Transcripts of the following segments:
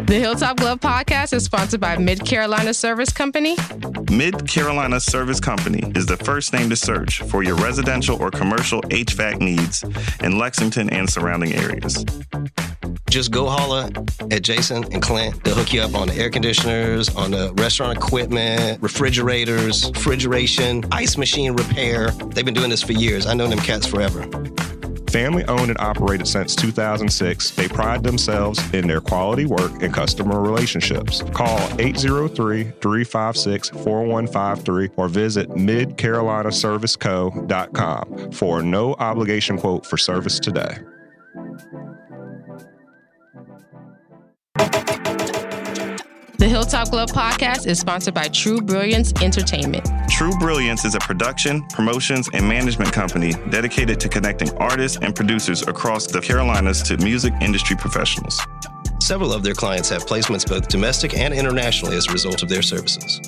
The Hilltop Glove Podcast is sponsored by Mid Carolina Service Company. Mid Carolina Service Company is the first name to search for your residential or commercial HVAC needs in Lexington and surrounding areas. Just go holler at Jason and Clint. They'll hook you up on the air conditioners, on the restaurant equipment, refrigerators, refrigeration, ice machine repair. They've been doing this for years. I know them cats forever. Family owned and operated since 2006, they pride themselves in their quality work and customer relationships. Call 803-356-4153 or visit midcarolinaserviceco.com for a no obligation quote for service today. The Hilltop Glove Podcast is sponsored by True Brilliance Entertainment. True Brilliance is a production, promotions, and management company dedicated to connecting artists and producers across the Carolinas to music industry professionals. Several of their clients have placements both domestic and internationally as a result of their services.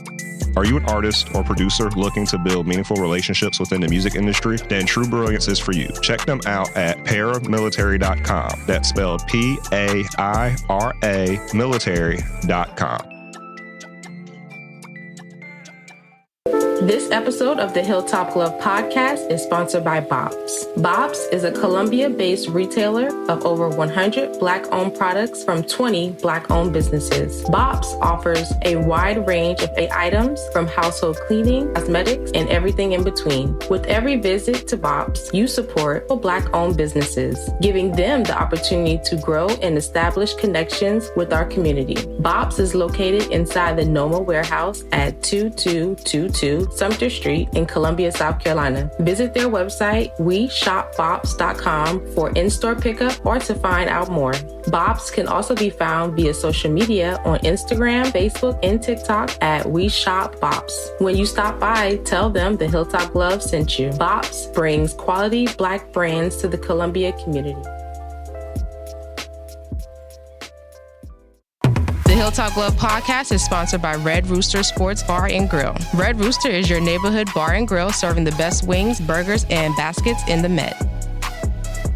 Are you an artist or producer looking to build meaningful relationships within the music industry? Then True Brilliance is for you. Check them out at paramilitary.com. That's spelled P-A-I-R-A military.com. This episode of the Hilltop Glove Podcast is sponsored by Bob's. Bob's is a Columbia-based retailer of over 100 Black-owned products from 20 Black-owned businesses. Bob's offers a wide range of items from household cleaning, cosmetics, and everything in between. With every visit to Bob's, you support Black-owned businesses, giving them the opportunity to grow and establish connections with our community. Bob's is located inside the Noma warehouse at 2222 Sumter Street in Columbia, South Carolina. Visit their website, weshopbobs.com for in-store pickup or to find out more. Bob's can also be found via social media on Instagram, Facebook, and TikTok at weshopbobs. When you stop by, tell them the Hilltop Glove sent you. Bob's brings quality Black brands to the Columbia community. The Hilltop Glove Podcast is sponsored by Red Rooster Sports Bar and Grill. Red Rooster is your neighborhood bar and grill serving the best wings, burgers, and baskets in the Met.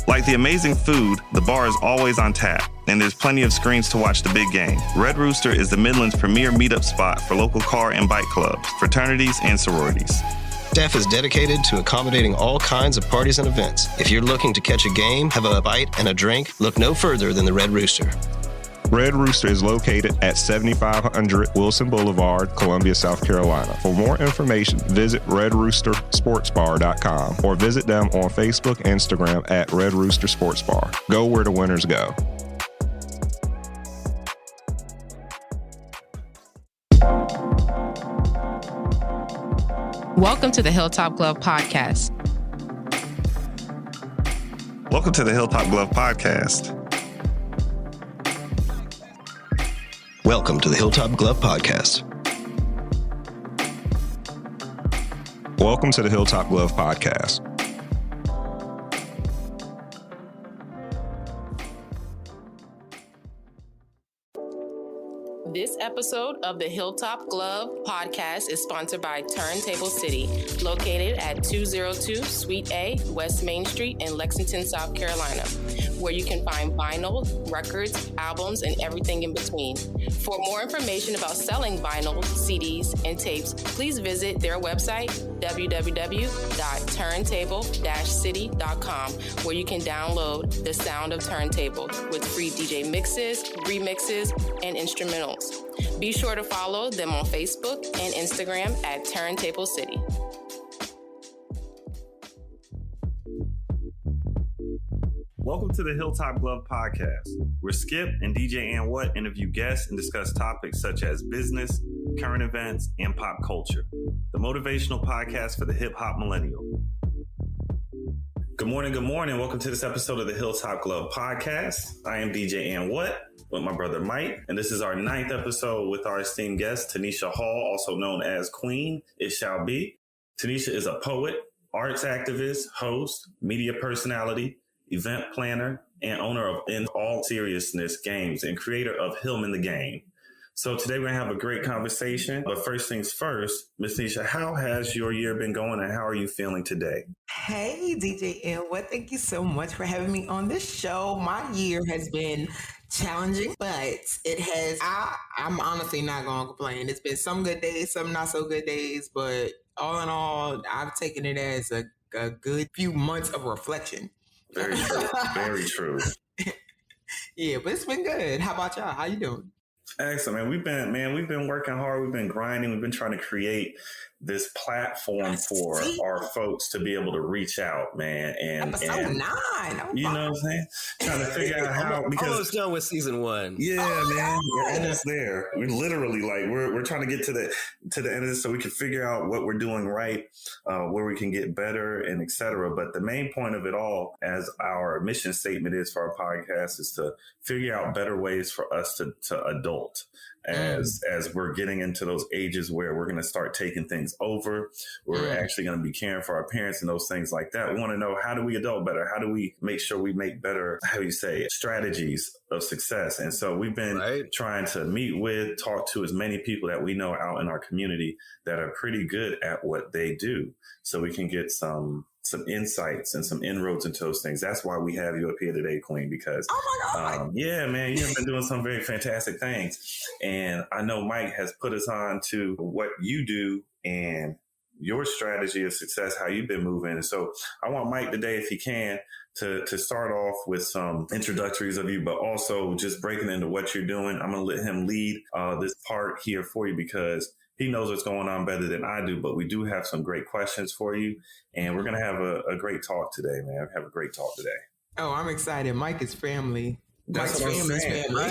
Like the amazing food, the bar is always on tap, and there's plenty of screens to watch the big game. Red Rooster is the Midland's premier meetup spot for local car and bike clubs, fraternities, and sororities. Staff is dedicated to accommodating all kinds of parties and events. If you're looking to catch a game, have a bite, and a drink, look no further than the Red Rooster. Red Rooster is located at 7500 Wilson Boulevard, Columbia, South Carolina. For more information, visit redroostersportsbar.com or visit them on Facebook and Instagram at Red Rooster Sports Bar. Go where the winners go. Welcome to the Hilltop Glove Podcast. Welcome to the Hilltop Glove Podcast. Welcome to the Hilltop Glove Podcast. Welcome to the Hilltop Glove Podcast. This episode of the Hilltop Glove Podcast is sponsored by Turntable City, located at 202 Suite A, West Main Street in Lexington, South Carolina, where you can find vinyl, records, albums, and everything in between. For more information about selling vinyl, CDs, and tapes, please visit their website, www.turntable-city.com, where you can download The Sound of Turntable with free DJ mixes, remixes, and instrumentals. Be sure to follow them on Facebook and Instagram at Turntable City. Welcome to the Hilltop Glove Podcast, where Skip and DJ And What interview guests and discuss topics such as business, current events, and pop culture. The motivational podcast for the hip-hop millennial. Good morning, good morning. Welcome to this episode of the Hilltop Glove Podcast. I am DJ And What with my brother Mike, and this is our 9th episode with our esteemed guest, Tanisha Hall, also known as Queen, It Shall Be. Tanisha is a poet, arts activist, host, media personality, event planner, and owner of In All Seriousness Games and creator of Him in the Game. So today we're going to have a great conversation. But first things first, Miss Tanisha, how has your year been going and how are you feeling today? Hey, DJ Elwood, thank you so much for having me on this show. My year has been challenging, but I'm honestly not going to complain. It's been some good days, some not so good days, but all in all, I've taken it as a good few months of reflection. Very true. Very true. Yeah, but it's been good. How about y'all? How you doing? Excellent, man. We've been working hard. We've been grinding. We've been trying to create this platform for our folks to be able to reach out, man. Episode 9. Oh, you know what I'm saying? Trying to figure out how, because almost done with season 1. Yeah, man, we're almost there. We're literally like we're trying to get to the end of this so we can figure out what we're doing right, where we can get better, and etc. But the main point of it all, as our mission statement is for our podcast, is to figure out better ways for us to adult. As we're getting into those ages where we're going to start taking things over, we're actually going to be caring for our parents and those things like that. We want to know, how do we adult better? How do we make sure we make better, strategies of success? And so we've been trying to meet with, talk to as many people that we know out in our community that are pretty good at what they do, so we can get some insights and some inroads into those things. That's why we have you up here today, Queen, because, yeah, man, you have been doing some very fantastic things. And I know Mike has put us on to what you do and your strategy of success, how you've been moving. And so I want Mike today, if he can, to start off with some introductories of you, but also just breaking into what you're doing. I'm going to let him lead this part here for you, because he knows what's going on better than I do, but we do have some great questions for you. And we're going to have a great talk today, man. Have a great talk today. Oh, I'm excited. Mike is family. That's what I'm saying. Family.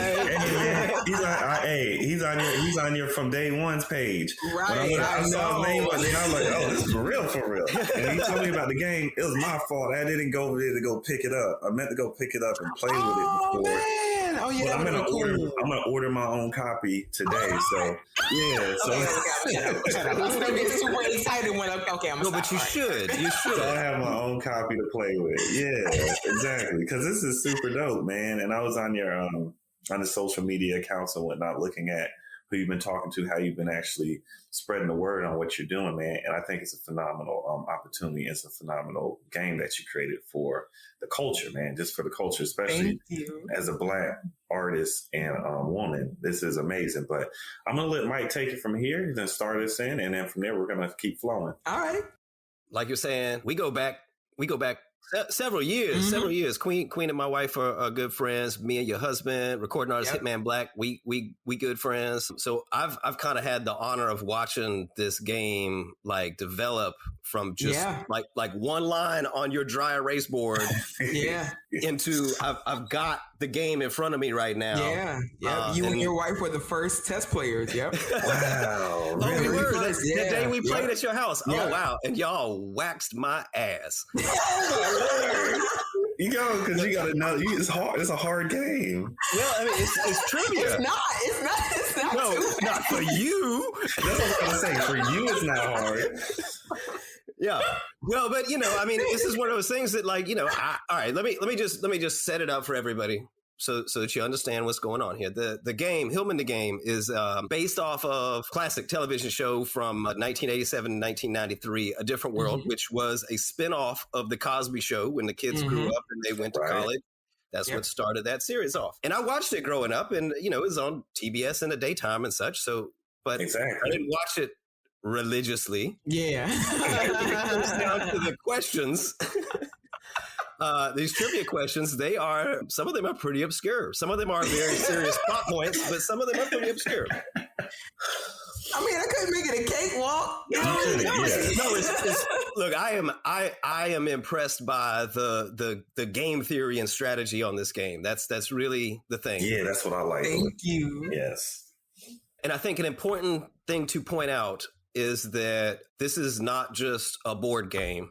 Hey, he's on your From Day One's page. Right. When I saw his name, I'm like, oh, this is for real. And he told me about the game. It was my fault. I didn't go over there to go pick it up. I meant to go pick it up and play with it before. Man. Oh, yeah. But I'm gonna order my own copy today. So yeah. So I'm gonna get super excited when I'm but you should. You should. So I have my own copy to play with. Yeah, exactly. Because this is super dope, man. And I was on your on the social media accounts and whatnot, looking at who you've been talking to, how you've been actually spreading the word on what you're doing, man. And I think it's a phenomenal opportunity. It's a phenomenal game that you created for the culture, man, just for the culture, especially as a Black artist and woman. This is amazing. But I'm going to let Mike take it from here. He's going to start us in, and then from there, we're going to keep flowing. All right. Like you're saying, we go back several years. Queen and my wife are good friends. Me and your husband, recording artist Hitman Black, we good friends. So I've kind of had the honor of watching this game like develop from just like one line on your dry erase board into I've got the game in front of me right now. You and your wife were the first test players. Wow. Oh, we were the day we played at your house. Oh wow, and y'all waxed my ass. You go, because you got to know. It's hard. It's a hard game. Well, I mean, it's trivia. It's not. No, not for you. That's what I was going to say. For you, it's not hard. Yeah. Well, but I mean, this is one of those things that, like, all right. Let me just set it up for everybody so that you understand what's going on here. The game, Hillman the Game, is based off of classic television show from 1987 and 1993, A Different World, which was a spinoff of The Cosby Show when the kids grew up and they went to college. That's what started that series off. And I watched it growing up, and it was on TBS in the daytime and such. So, but I didn't watch it religiously. Yeah. It comes down to the questions. These trivia questions, some of them are pretty obscure. Some of them are very serious plot points, but some of them are pretty obscure. I mean, I couldn't make it a cakewalk. Look, I am impressed by the game theory and strategy on this game. That's really the thing. Yeah, that's what I like. Thank you. Yes. And I think an important thing to point out is that this is not just a board game.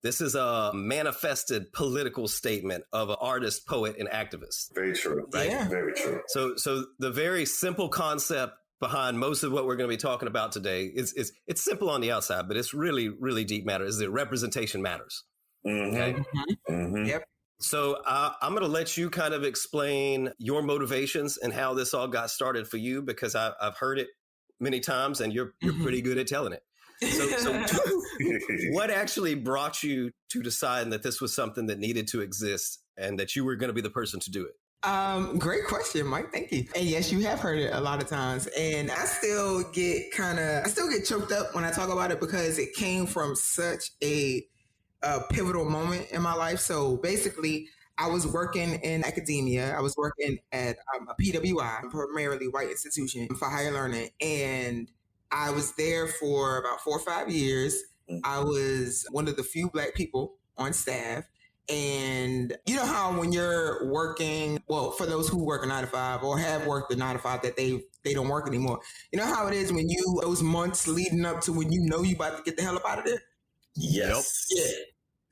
This is a manifested political statement of an artist, poet, and activist. Very true. Right? Yeah. Very true. So the very simple concept behind most of what we're going to be talking about today is it's simple on the outside, but it's really, really deep matter. Is that representation matters. Mm-hmm. Okay? Mm-hmm. Yep. So I'm going to let you kind of explain your motivations and how this all got started for you, because I've heard it many times and you're pretty good at telling it. So what actually brought you to deciding that this was something that needed to exist and that you were going to be the person to do it? Great question, Mike. Thank you. And yes, you have heard it a lot of times. And I still get choked up when I talk about it because it came from such a pivotal moment in my life. So basically, I was working in academia. I was working at a PWI, primarily white institution for higher learning. And I was there for about 4 or 5 years. I was one of the few Black people on staff. And you know how when you're working, well, for those who work a 9 to 5 or have worked a 9 to 5 that they don't work anymore. You know how it is when those months leading up to when you know you about to get the hell up out of there? Yes. Yeah.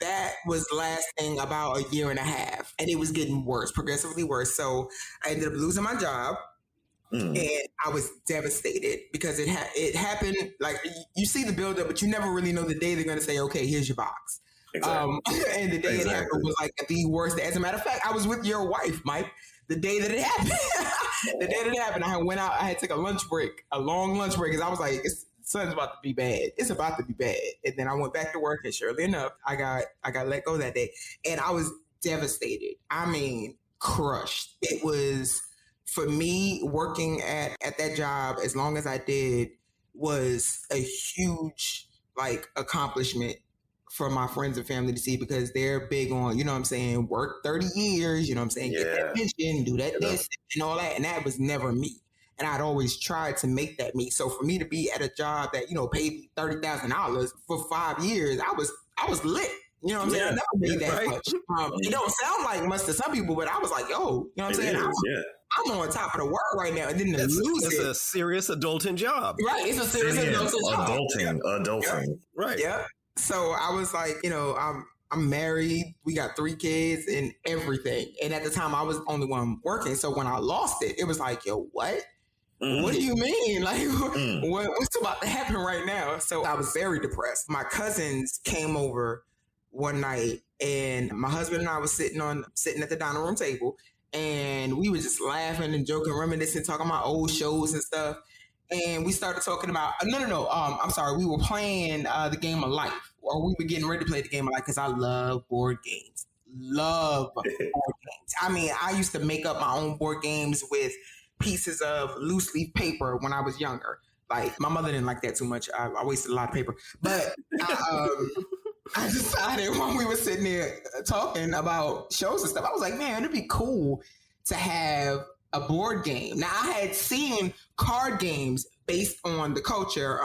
That was lasting about a year and a half, and it was getting worse, progressively worse. So I ended up losing my job, and I was devastated because it happened. Like, you see the buildup, but you never really know the day they're going to say, "Okay, here's your box." Exactly. And the day it happened was like the worst. As a matter of fact, I was with your wife, Mike, the day that it happened. The day that it happened, I went out. I had to take a lunch break, a long lunch break, because I was like, something's about to be bad. It's about to be bad. And then I went back to work, and surely enough, I got let go that day. And I was devastated. I mean, crushed. It was, for me, working at that job as long as I did was a huge, like, accomplishment for my friends and family to see, because they're big on, you know what I'm saying, work 30 years, you know what I'm saying, get that pension, do that, this, and all that. And that was never me. And I'd always tried to make that me. So for me to be at a job that, paid me $30,000 for 5 years, I was lit. You know what I'm saying? I never made that much. It don't sound like much to some people, but I was like, yo, you know what I'm saying? I'm on top of the world right now. And then to lose it. It's a serious adulting job. Right. It's a serious adulting job. Adulting. Yeah. Right. Yeah. So I was like, I'm married. We got 3 kids and everything. And at the time, I was the only one working. So when I lost it, it was like, yo, what? What do you mean? Like, what's about to happen right now? So I was very depressed. My cousins came over one night, and my husband and I was sitting at the dining room table, and we were just laughing and joking, reminiscing, talking about old shows and stuff. And we started talking about I'm sorry. We were playing the game of life, or we were getting ready to play the game of life, because I love board games. Love board games. I mean, I used to make up my own board games with pieces of loose leaf paper when I was younger. Like, my mother didn't like that too much. I wasted a lot of paper. But I decided when we were sitting there talking about shows and stuff, I was like, man, it'd be cool to have a board game. Now, I had seen card games based on the culture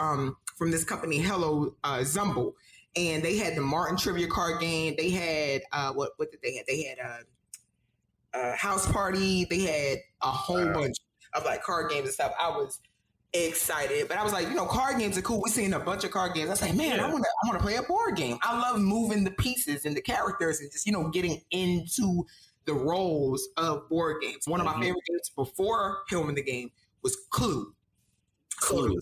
from this company, Hello Zumble. And they had the Martin Trivia card game. They had, what did they have? They had House Party. They had a whole bunch of like card games and stuff. I was excited, but I was like, card games are cool. We're seeing a bunch of card games. I was like, man, I want to play a board game. I love moving the pieces and the characters and just, getting into the roles of board games. One of my favorite games before filming the game was Clue. Clue.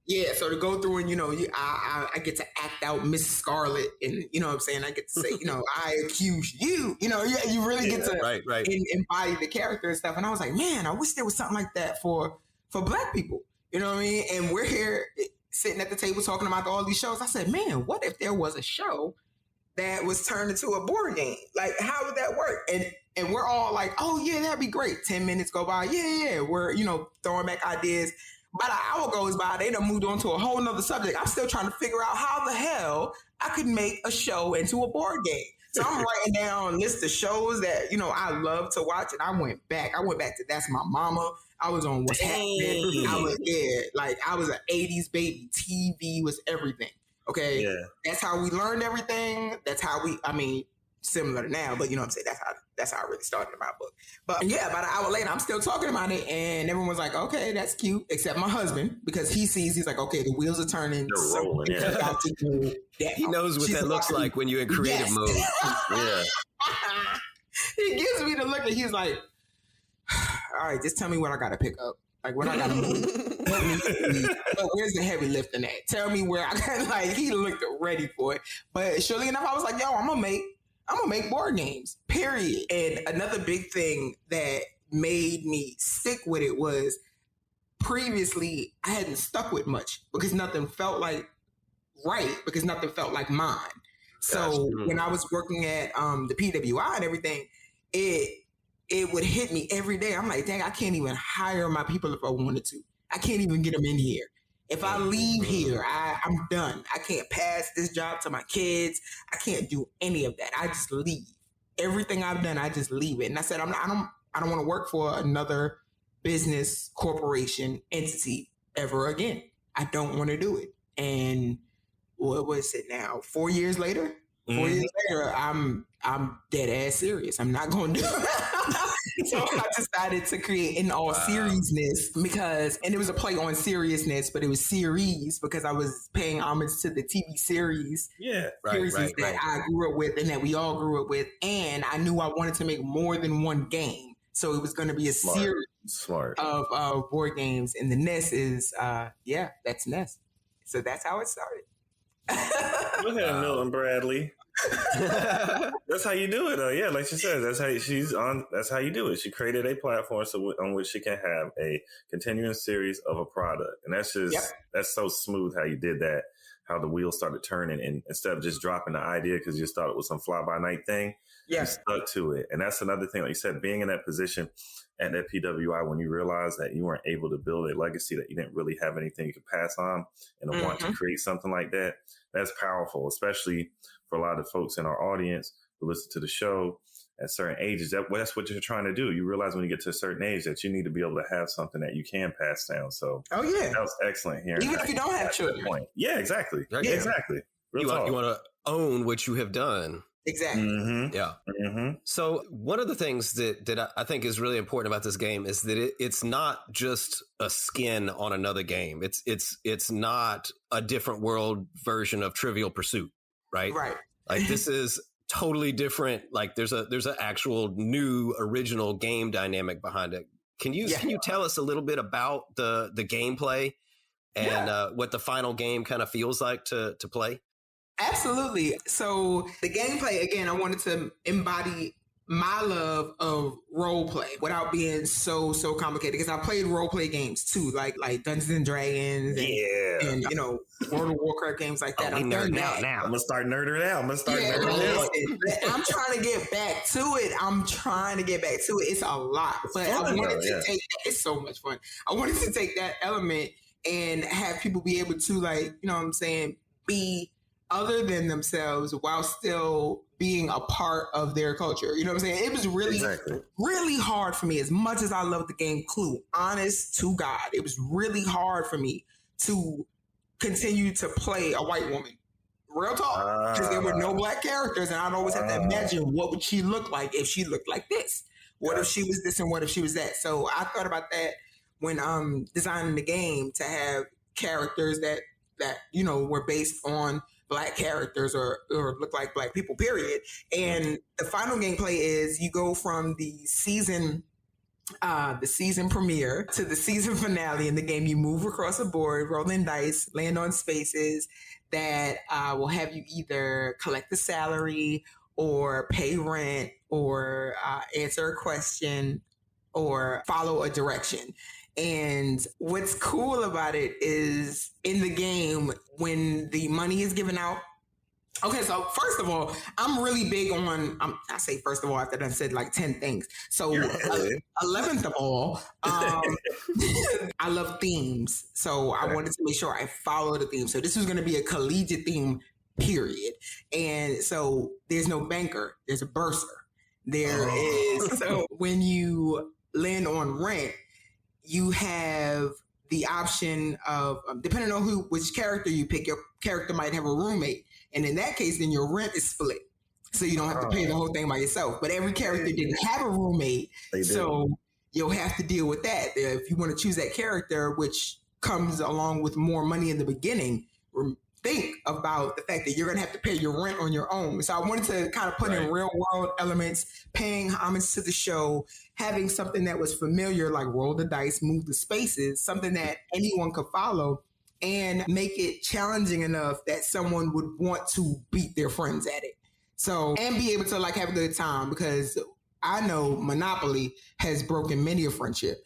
Yeah, so to go through and, I get to act out Miss Scarlet, and, what I'm saying? I get to say, I accuse you, you really get to embody the character and stuff. And I was like, man, I wish there was something like that for Black people, you know what I mean? And we're here sitting at the table talking about all these shows. I said, man, what if there was a show that was turned into a board game? Like, how would that work? And we're all like, oh, yeah, that'd be great. 10 minutes go by. Yeah. We're, throwing back ideas. About an hour goes by, they done moved on to a whole nother subject. I'm still trying to figure out how the hell I could make a show into a board game. So I'm writing down a list of shows that, I love to watch. And I went back to That's My Mama. I was on What's Happening. I was an 80s baby. TV was everything. Okay. Yeah. That's how we learned everything. That's how similar to now, but you know what I'm saying? That's how I really started in my book. But yeah, about an hour later, I'm still talking about it, and everyone's like, okay, that's cute, except my husband, because he's like, okay, the wheels are turning. They're rolling, yeah. He knows what that looks like when you're in creative mode. Yeah. He gives me the look, and he's like, all right, just tell me what I got to pick up. Like, what I got to move. Where's the heavy lifting at? Tell me where I got, he looked ready for it. But surely enough, I was like, yo, I'm going to make I'm gonna make board games, period. And another big thing that made me stick with it was previously I hadn't stuck with much because nothing felt like right, because nothing felt like mine. So when I was working at the PWI and everything, it would hit me every day. I'm like, dang, I can't even hire my people if I wanted to. I can't even get them in here. If I leave here, I'm done. I can't pass this job to my kids. I can't do any of that. I just leave. Everything I've done, I just leave it. And I said, I don't want to work for another business, corporation, entity ever again. I don't want to do it. And what was it now? 4 years later? 4 years later, I'm dead ass serious. I'm not going to do it. So I decided to create In All Seriousness and it was a play on seriousness, but it was series because I was paying homage to the TV series. Yeah, that I grew up with and that we all grew up with. And I knew I wanted to make more than one game. So it was going to be a series of board games. And the NES is, that's NES. So that's how it started. Go ahead, Milton Bradley. That's how you do it, though. Yeah, like she says, that's how you do it. She created a platform on which she can have a continuous series of a product, and that's that's so smooth how you did that. How the wheels started turning, and instead of just dropping the idea because you just thought it was some fly by night thing, you stuck to it. And that's another thing, like you said, being in that position at that PWI when you realized that you weren't able to build a legacy, that you didn't really have anything you could pass on, and to want to create something like that, that's powerful, especially for a lot of folks in our audience who listen to the show at certain ages. That's what you're trying to do. You realize when you get to a certain age that you need to be able to have something that you can pass down. So that was excellent here. Even if you don't have children. Yeah, exactly. Yeah. Exactly. You want to own what you have done. Exactly. Yeah. So one of the things that I think is really important about this game is that it's not just a skin on another game. It's not a different world version of Trivial Pursuit, right? Right. Like this is totally different. Like there's an actual new original game dynamic behind it. Can you tell us a little bit about the gameplay and what the final game kind of feels like to play? Absolutely. So the gameplay, again, I wanted to embody my love of role play without being so complicated, because I played role play games too, like Dungeons and Dragons and World of Warcraft games like that. I'm nerding out now. I'm gonna start nerding out. I'm trying to get back to it. It's a lot, but I wanted to take. It's so much fun. I wanted to take that element and have people be able to, like, you know what I'm saying, be other than themselves while still being a part of their culture. You know what I'm saying? It was really hard for me, as much as I love the game Clue, honest to God, it was really hard for me to continue to play a white woman. Real talk. Because there were no black characters, and I'd always have to imagine what would she look like if she looked like this? What if she was this and what if she was that? So I thought about that when designing the game, to have characters that were based on black characters or look like black people, period. And the final gameplay is you go from the season premiere to the season finale in the game. You move across the board, rolling dice, land on spaces that will have you either collect a salary or pay rent or answer a question or follow a direction. And what's cool about it is in the game, when the money is given out. Okay, so first of all, I'm really big on, I say first of all after I said like 10 things. So 11th of all, I love themes. So I wanted to make sure I follow the theme. So this was going to be a collegiate theme, period. And so there's no banker, there's a bursar. There is. So when you land on rent, you have the option of, depending on which character you pick, your character might have a roommate. And in that case, then your rent is split. So you don't have to pay the whole thing by yourself. But every character didn't have a roommate. So you'll have to deal with that. If you want to choose that character, which comes along with more money in the beginning, think about the fact that you're going to have to pay your rent on your own. So I wanted to kind of put in real world elements, paying homage to the show, having something that was familiar, like roll the dice, move the spaces, something that anyone could follow, and make it challenging enough that someone would want to beat their friends at it. So, and be able to like have a good time, because I know Monopoly has broken many a friendship.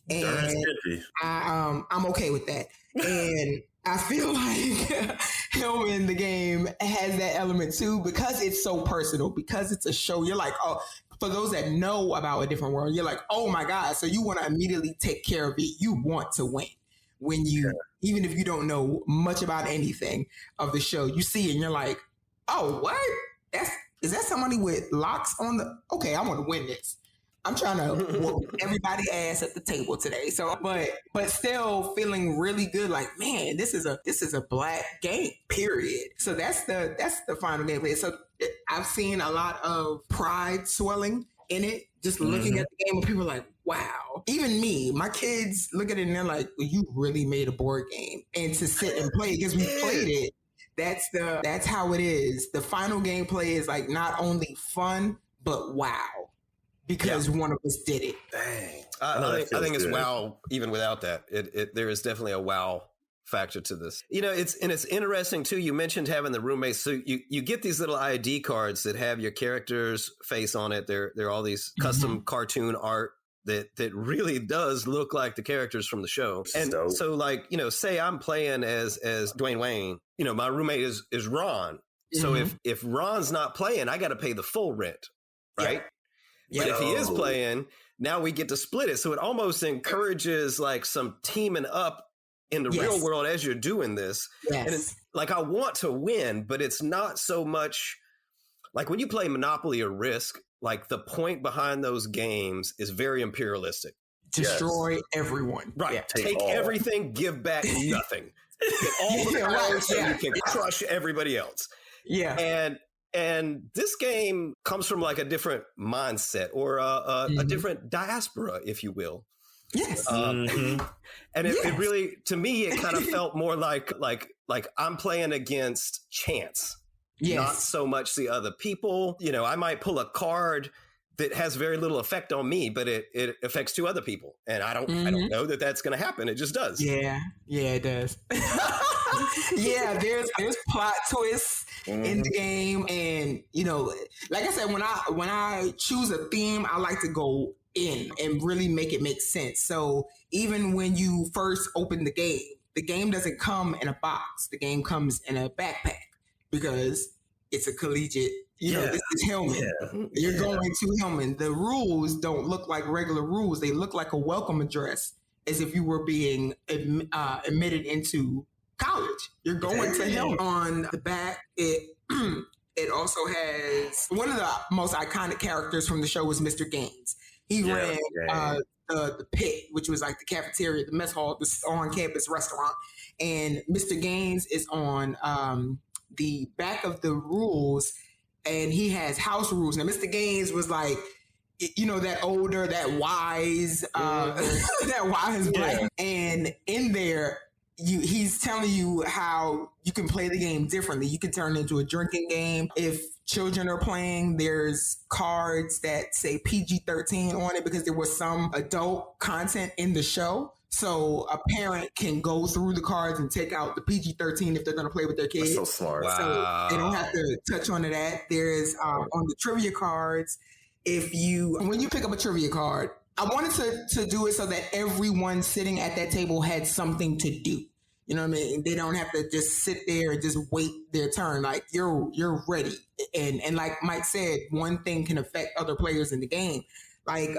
And I'm okay with that. And I feel like Hillman, the game, has that element too, because it's so personal, because it's a show. You're like, oh, for those that know about A Different World, you're like, oh my God. So you want to immediately take care of it. You want to win. When you, even if you don't know much about anything of the show, you see it and you're like, oh, what? Is that somebody with locks on the, okay, I want to win this. I'm trying to whoop everybody ass at the table today. So, but still feeling really good. Like, man, this is a black game, period. So that's the final gameplay. So I've seen a lot of pride swelling in it. Just looking at the game, and people are like, wow. Even me, my kids look at it and they're like, well, you really made a board game. And to sit and play, because we played it. That's how it is. The final gameplay is like not only fun, but wow. Because one of us did it. Dang. I think it's wow even without that. There is definitely a wow factor to this. You know, it's interesting too. You mentioned having the roommates. So you get these little ID cards that have your character's face on it. They're all these custom cartoon art that really does look like the characters from the show. And so like, you know, say I'm playing as Dwayne Wayne, you know, my roommate is Ron. So if Ron's not playing, I got to pay the full rent, right? Yeah. But if he is playing, now we get to split it. So it almost encourages like some teaming up in the real world as you're doing this. Yes. And it's like, I want to win, but it's not so much like when you play Monopoly or Risk, like the point behind those games is very imperialistic. Destroy everyone. Right. Yeah. Take everything, give back nothing. Get all the power so you can crush everybody else. Yeah. And this game comes from like a different mindset or a different diaspora, if you will. Yes. And it really, to me, it kind of felt more like I'm playing against chance. Yes. Not so much the other people. You know, I might pull a card that has very little effect on me, but it affects two other people. And I don't know that that's going to happen. It just does. Yeah. Yeah, it does. Yeah, there's plot twists in the game. And, you know, like I said, when I choose a theme, I like to go in and really make it make sense. So even when you first open the game doesn't come in a box. The game comes in a backpack because it's a collegiate, you know, this is Hillman. Yeah. You're going to Hillman. The rules don't look like regular rules. They look like a welcome address, as if you were being admitted into college. You're going to Hillman. On the back, it also has one of the most iconic characters from the show was Mr. Gaines. He ran the pit, which was like the cafeteria, the mess hall, the on-campus restaurant. And Mr. Gaines is on the back of the rules, and he has house rules. Now, Mr. Gaines was like, you know, that older, that wise, that wise black. And in there, he's telling you how you can play the game differently. You can turn it into a drinking game. If children are playing, there's cards that say PG-13 on it because there was some adult content in the show. So a parent can go through the cards and take out the PG-13 if they're going to play with their kids. That's so smart. Wow. So they don't have to touch on that. There's on the trivia cards, when you pick up a trivia card, I wanted to do it so that everyone sitting at that table had something to do. You know what I mean? They don't have to just sit there and just wait their turn. Like you're ready. And like Mike said, one thing can affect other players in the game. Like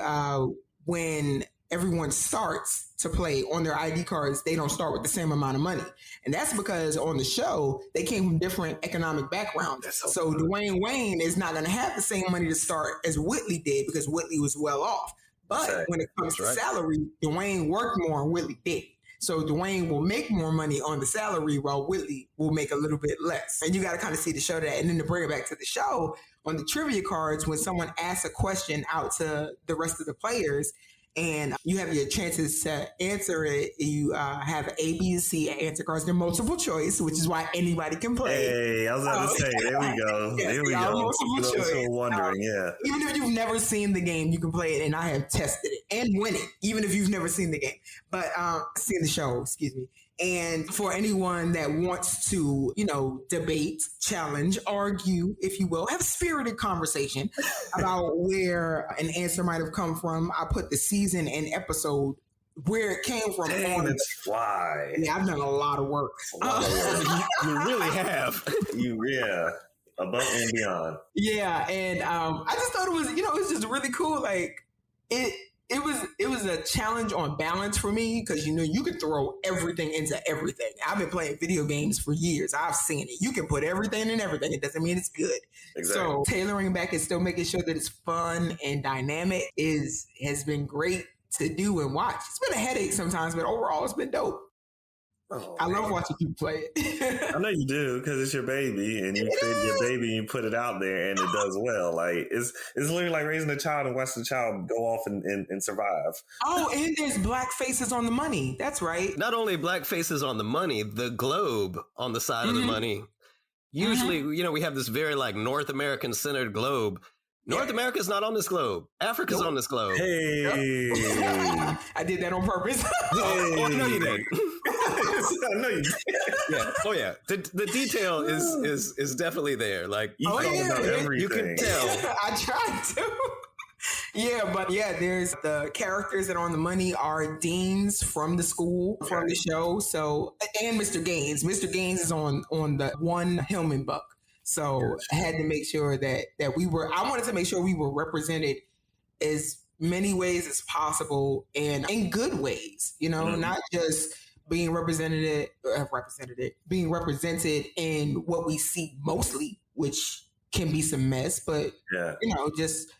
when everyone starts to play on their ID cards, they don't start with the same amount of money. And that's because on the show, they came from different economic backgrounds. So Dwayne Wayne is not going to have the same money to start as Whitley did because Whitley was well off. But when it comes to salary, Dwayne worked more and Whitley did. So Dwayne will make more money on the salary while Whitley will make a little bit less. And you got to kind of see the show that. And then to bring it back to the show, on the trivia cards, when someone asks a question out to the rest of the players, and you have your chances to answer it. You have A, B, and C answer cards. They're multiple choice, which is why anybody can play. Hey, I was about to say, there we go. Yes, there we go. Multiple choice. So wondering, Even if you've never seen the game, you can play it, and I have tested it and win it, even if you've never seen the game. But seen the show, excuse me. And for anyone that wants to, debate, challenge, argue, if you will, have a spirited conversation about where an answer might have come from, I put the season and episode where it came from. Dang, that's fly. Yeah, I've done a lot of work. You really have. Above and beyond. Yeah, and I just thought it was, it was just really cool. Like it was a challenge on balance for me because you could throw everything into everything. I've been playing video games for years. I've seen it. You can put everything in everything. It doesn't mean it's good. Exactly. So tailoring back and still making sure that it's fun and dynamic has been great to do and watch. It's been a headache sometimes, but overall it's been dope. I love watching people play it. I know you do because it's your baby, and you create your baby and you put it out there, and it does well. Like it's literally like raising a child and watching the child go off and survive. Oh, and there's black faces on the money. That's right. Not only black faces on the money, the globe on the side of the money. Usually, we have this very like North American centered globe. North America's not on this globe. Africa's on this globe. Hey. I did that on purpose. Oh, no, you didn't. I know you did. Yeah. Oh, yeah. The detail is definitely there. Like, you about everything. You can tell. I tried to. There's the characters that are on the money are deans from the school, from the show. So, and Mr. Gaines. Mr. Gaines is on the one Hillman buck. So I had to make sure that I wanted to make sure we were represented as many ways as possible and in good ways, not just being represented in what we see mostly, which can be some mess, but just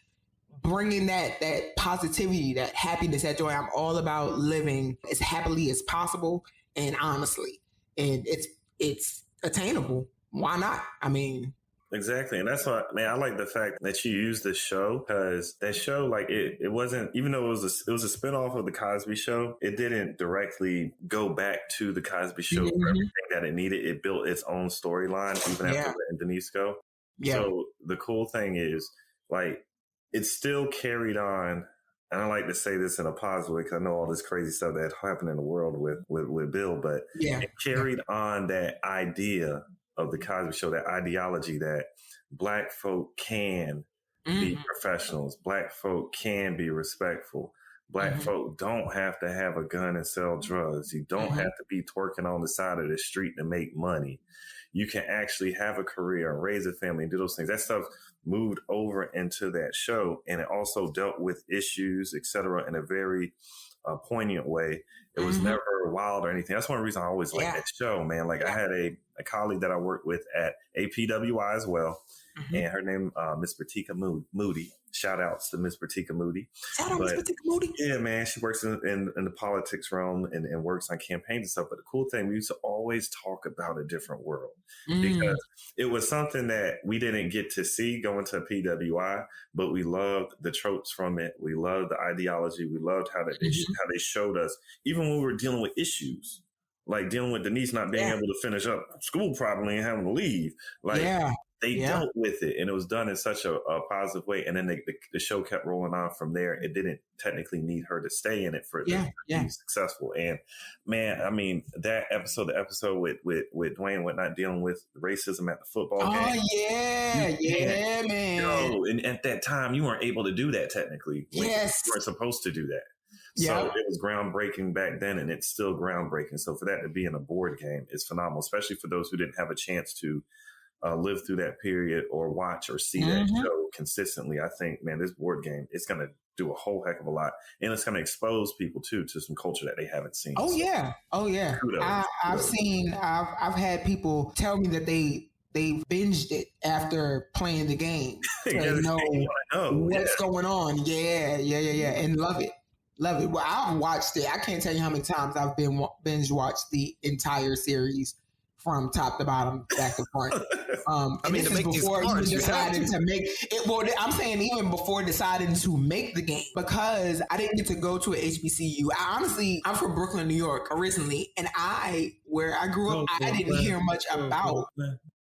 bringing that positivity, that happiness, that joy. I'm all about living as happily as possible and honestly, and it's attainable. Why not? I mean, exactly. And that's why, man, I like the fact that you used this show because that show, like it wasn't, even though it was a spinoff of the Cosby Show, it didn't directly go back to the Cosby Show for everything that it needed. It built its own storyline, even after letting Denise go. Yeah. So the cool thing is, like, it still carried on. And I like to say this in a positive way because I know all this crazy stuff that happened in the world with Bill, but it carried on that idea of the Cosby Show, that ideology that Black folk can be professionals. Black folk can be respectful. Black folk don't have to have a gun and sell drugs. You don't have to be twerking on the side of the street to make money. You can actually have a career and raise a family and do those things. That stuff moved over into that show. And it also dealt with issues, et cetera, in a very poignant way. It was never wild or anything. That's one reason I always liked that show, man. Like I had a colleague that I worked with at APWI as well. And her name, Miss Pratika Moody. Shout outs to Miss Pratika Moody. Shout out Miss Pratika Moody. Yeah, man. She works in the politics realm and works on campaigns and stuff. But the cool thing, we used to always talk about a different world because it was something that we didn't get to see going to PWI, but we loved the tropes from it. We loved the ideology. We loved how they showed us, even when we were dealing with issues. Like dealing with Denise not being able to finish up school properly and having to leave. Like they dealt with it, and it was done in such a positive way. And then the show kept rolling on from there. It didn't technically need her to stay in it for it to be successful. And man, I mean, the episode with Dwayne Whatnot dealing with racism at the football game. Oh, man. And at that time, you weren't able to do that technically. Yes. You weren't supposed to do that. So it was groundbreaking back then, and it's still groundbreaking. So for that to be in a board game is phenomenal, especially for those who didn't have a chance to live through that period or watch or see that show consistently. I think, man, this board game, it's going to do a whole heck of a lot. And it's going to expose people, too, to some culture that they haven't seen. Oh, yeah. Kudos. I've had people tell me that they binged it after playing the game to know what's going on. Yeah. And love it. Love it. Well, I've watched it. I can't tell you how many times I've been binge watched the entire series from top to bottom, back to front. I mean, this is before even deciding to make it. Well, I'm saying even before deciding to make the game, because I didn't get to go to an HBCU. I'm from Brooklyn, New York originally, and where I grew up, I didn't hear much about.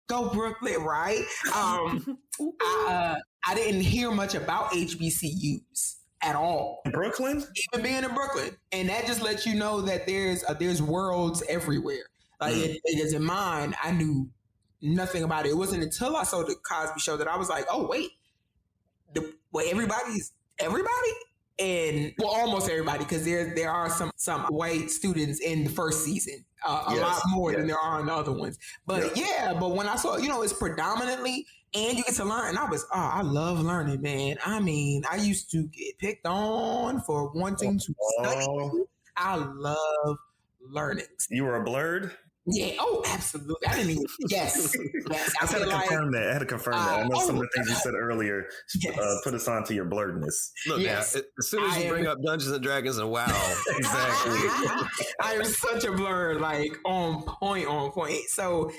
Go Brooklyn, right? I didn't hear much about HBCUs at all. Brooklyn? Even being in Brooklyn. And that just lets you know that there's worlds everywhere. Like it is in mine, I knew nothing about it. It wasn't until I saw the Cosby Show that I was like, oh wait, everybody's everybody? And well, almost everybody, because there are some white students in the first season, a lot more than there are in the other ones. But but when I saw, it's predominantly, and you get to learn, and I love learning, man. I mean, I used to get picked on for wanting to study. I love learning. You were a blurred? Yeah. Oh, absolutely. I didn't even. Yes. I had to confirm that. I had to confirm that. I know some of the things you said earlier put us on to your blurredness. Look, now, as soon as you bring up Dungeons and Dragons and WoW, exactly. I am such a blur, like on point. So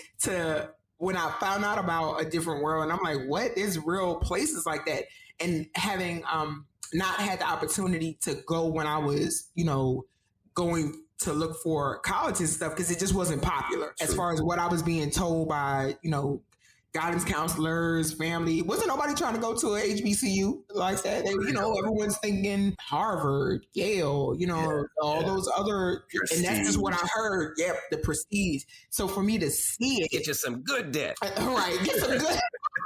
when I found out about a different world, and I'm like, what? There's real places like that, and having not had the opportunity to go when I was, going to look for colleges and stuff, because it just wasn't popular. True. As far as what I was being told by, guidance counselors, family. Wasn't nobody trying to go to a HBCU like that. They, everyone's thinking Harvard, Yale, all those other, prestige. And that's just what I heard. Yep, the prestige. So for me to see it. Get you some good debt. Right, get some good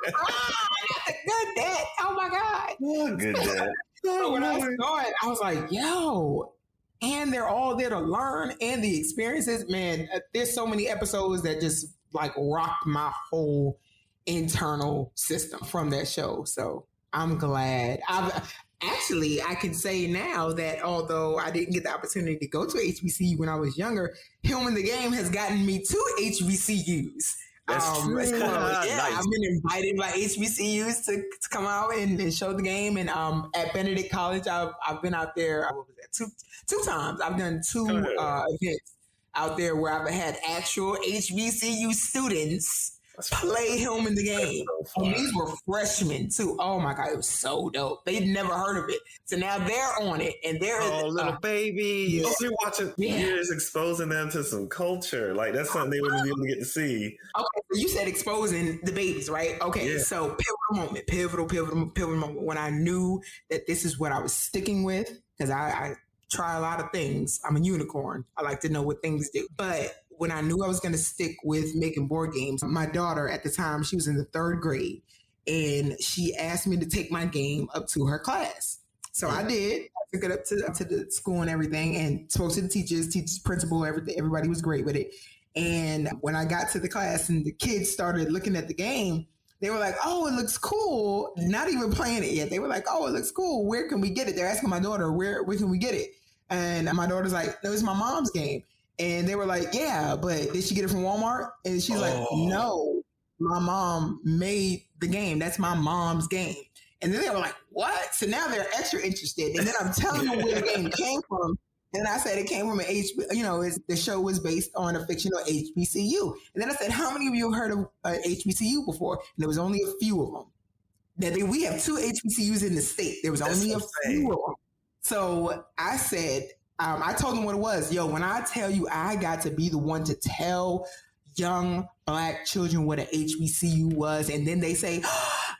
good debt. Oh my God. Good debt. So when I saw it, I was like, yo. And they're all there to learn, and the experiences, man, there's so many episodes that just like rocked my whole internal system from that show. So I'm glad. I can say now that although I didn't get the opportunity to go to HBCU when I was younger, Him in the Game has gotten me to HBCUs. That's true. Nice. I've been invited by HBCUs to come out and show the game. And at Benedict College, I've been out there. What was that? Two times. I've done two events out there where I've had actual HBCU students play Him in the Game. So and these were freshmen too. Oh my God, it was so dope. They'd never heard of it. So now they're on it, and they're little babies. Oh, you're watching. You're just exposing them to some culture. Like that's something they wouldn't be able to get to see. Okay, so you said exposing the babies, right? Okay, so pivotal moment when I knew that this is what I was sticking with, because I try a lot of things. I'm a unicorn. I like to know what things do, but when I knew I was going to stick with making board games, my daughter at the time, she was in the 3rd grade, and she asked me to take my game up to her class. So I did. I took it up to the school and everything, and spoke to the teachers, principal, everything. Everybody was great with it. And when I got to the class and the kids started looking at the game, they were like, oh, it looks cool. Not even playing it yet. They were like, oh, it looks cool. Where can we get it? They're asking my daughter, where can we get it? And my daughter's like, no, it's my mom's game. And they were like, yeah, but did she get it from Walmart? And she's like, no, my mom made the game. That's my mom's game. And then they were like, what? So now they're extra interested. And then I'm telling them where the game came from. And I said it came from the show was based on a fictional HBCU. And then I said, how many of you have heard of HBCU before? And there was only a few of them. We have 2 HBCUs in the state. There was only a few of them. So I said, I told them what it was. Yo, when I tell you I got to be the one to tell young Black children what an HBCU was, and then they say,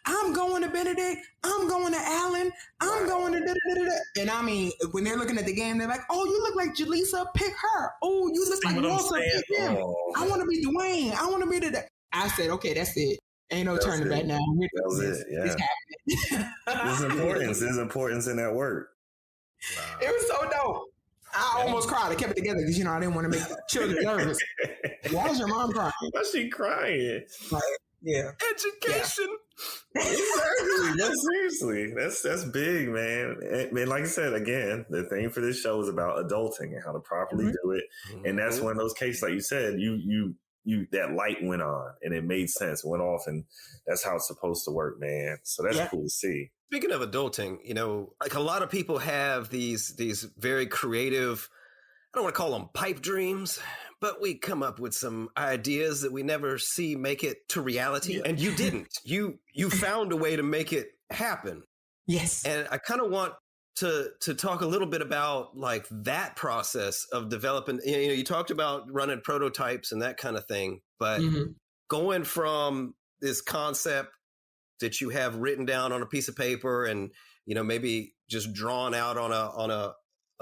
I'm going to Benedict, I'm going to Allen, I'm going to da-da-da-da-da. And I mean, when they're looking at the game, they're like, oh, you look like Jaleesa, pick her. Oh, you look like Walter, pick him. I want to be Dwayne. I want to be the... I said, okay, that's it. Ain't no turning back now. That was it, yeah. It's happening. There's importance in that work. Wow. It was so dope. I almost cried. I kept it together because, I didn't want to make children nervous. Why is your mom crying? Why is she crying? Like, yeah. Education. Yeah. Exactly. No, seriously. That's big, man. And like I said, again, the thing for this show is about adulting and how to properly do it. Mm-hmm. And that's one of those cases, like you said, you that light went on and it made sense, went off, and that's how it's supposed to work, man. So that's cool to see. Speaking of adulting, like a lot of people have these very creative, I don't want to call them pipe dreams, but we come up with some ideas that we never see make it to reality. Yeah. And you didn't. You found a way to make it happen. Yes. And I kind of want to talk a little bit about like that process of developing. You talked about running prototypes and that kind of thing, but going from this concept that you have written down on a piece of paper and maybe just drawn out on a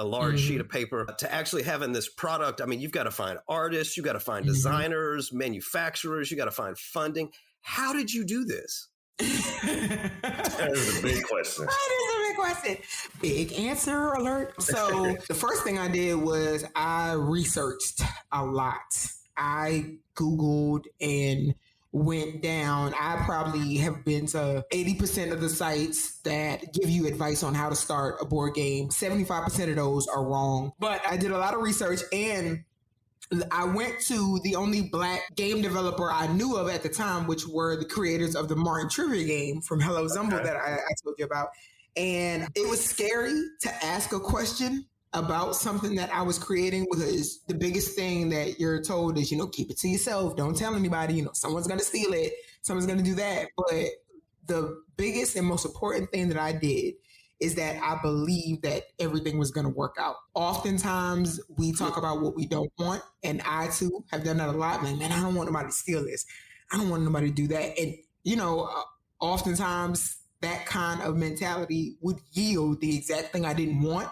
large sheet of paper to actually having this product. I mean, you've got to find artists, you got to find designers, manufacturers, you got to find funding. How did you do this? That is a big question. That is a big question. Big answer alert. So the first thing I did was I researched a lot. I Googled and went down. I probably have been to 80% of the sites that give you advice on how to start a board game. 75% of those are wrong. But I did a lot of research, and I went to the only Black game developer I knew of at the time, which were the creators of the Martin Trivia game from Hello Zumble that I told you about. And it was scary to ask a question about something that I was creating, because the biggest thing that you're told is, keep it to yourself. Don't tell anybody, someone's going to steal it. Someone's going to do that. But the biggest and most important thing that I did is that I believe that everything was going to work out. Oftentimes we talk about what we don't want. And I too have done that a lot. Like, man, I don't want nobody to steal this. I don't want nobody to do that. And, oftentimes that kind of mentality would yield the exact thing I didn't want.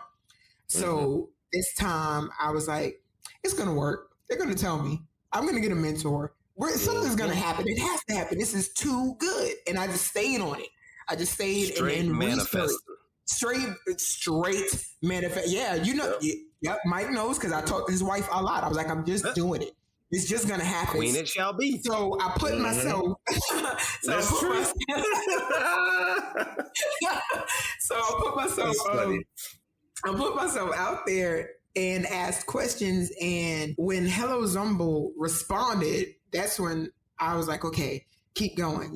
So this time I was like, it's going to work. They're going to tell me. I'm going to get a mentor. Something's going to happen. It has to happen. This is too good. And I just stayed on it. I just stayed and manifested. Straight manifest. Yeah, yep, Mike knows, because I talked to his wife a lot. I was like, I'm just doing it. It's just going to happen. Queen it shall be. So I put myself. That's true. So I put myself out there and asked questions. And when Hello Zumble responded, that's when I was like, okay, keep going,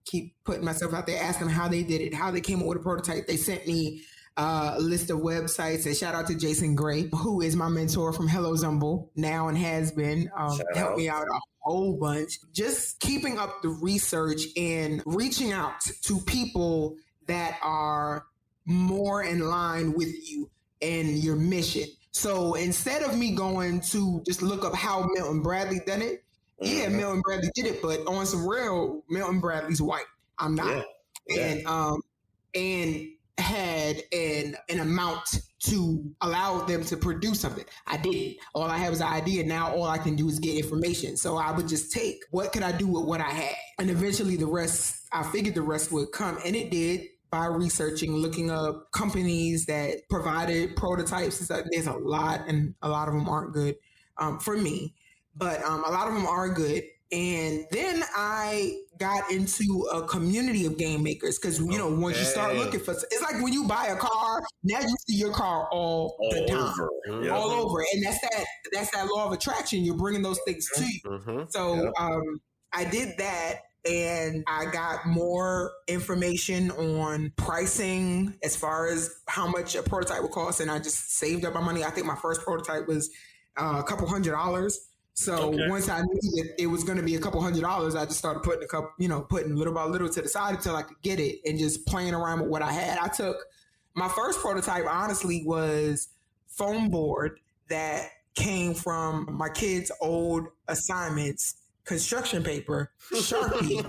keep putting myself out there, ask them how they did it, how they came up with a prototype. They sent me a list of websites, and shout out to Jason Gray, who is my mentor from Hello Zumble now and has been, helped me out a whole bunch. Just keeping up the research and reaching out to people that are more in line with you and your mission. So instead of me going to just look up how Milton Bradley done it, yeah, Milton Bradley did it, but on some real, Milton Bradley's white. I'm not. Yeah. And had an amount to allow them to produce something. I didn't. All I had was an idea. Now all I can do is get information. So I would just take, what could I do with what I had? And eventually I figured the rest would come. And it did, by researching, looking up companies that provided prototypes. There's a lot, and a lot of them aren't good for me. But a lot of them are good. And then I got into a community of game makers, because, once you start looking for, it's like when you buy a car, now you see your car all the time, all over. And that's that law of attraction. You're bringing those things to you. So I did that, and I got more information on pricing as far as how much a prototype would cost. And I just saved up my money. I think my first prototype was a couple $100s. So once I knew that it was going to be a couple $100s, I just started putting putting little by little to the side until I could get it, and just playing around with what I had. I took my first prototype, honestly, was foam board that came from my kids' old assignments, construction paper, Sharpie,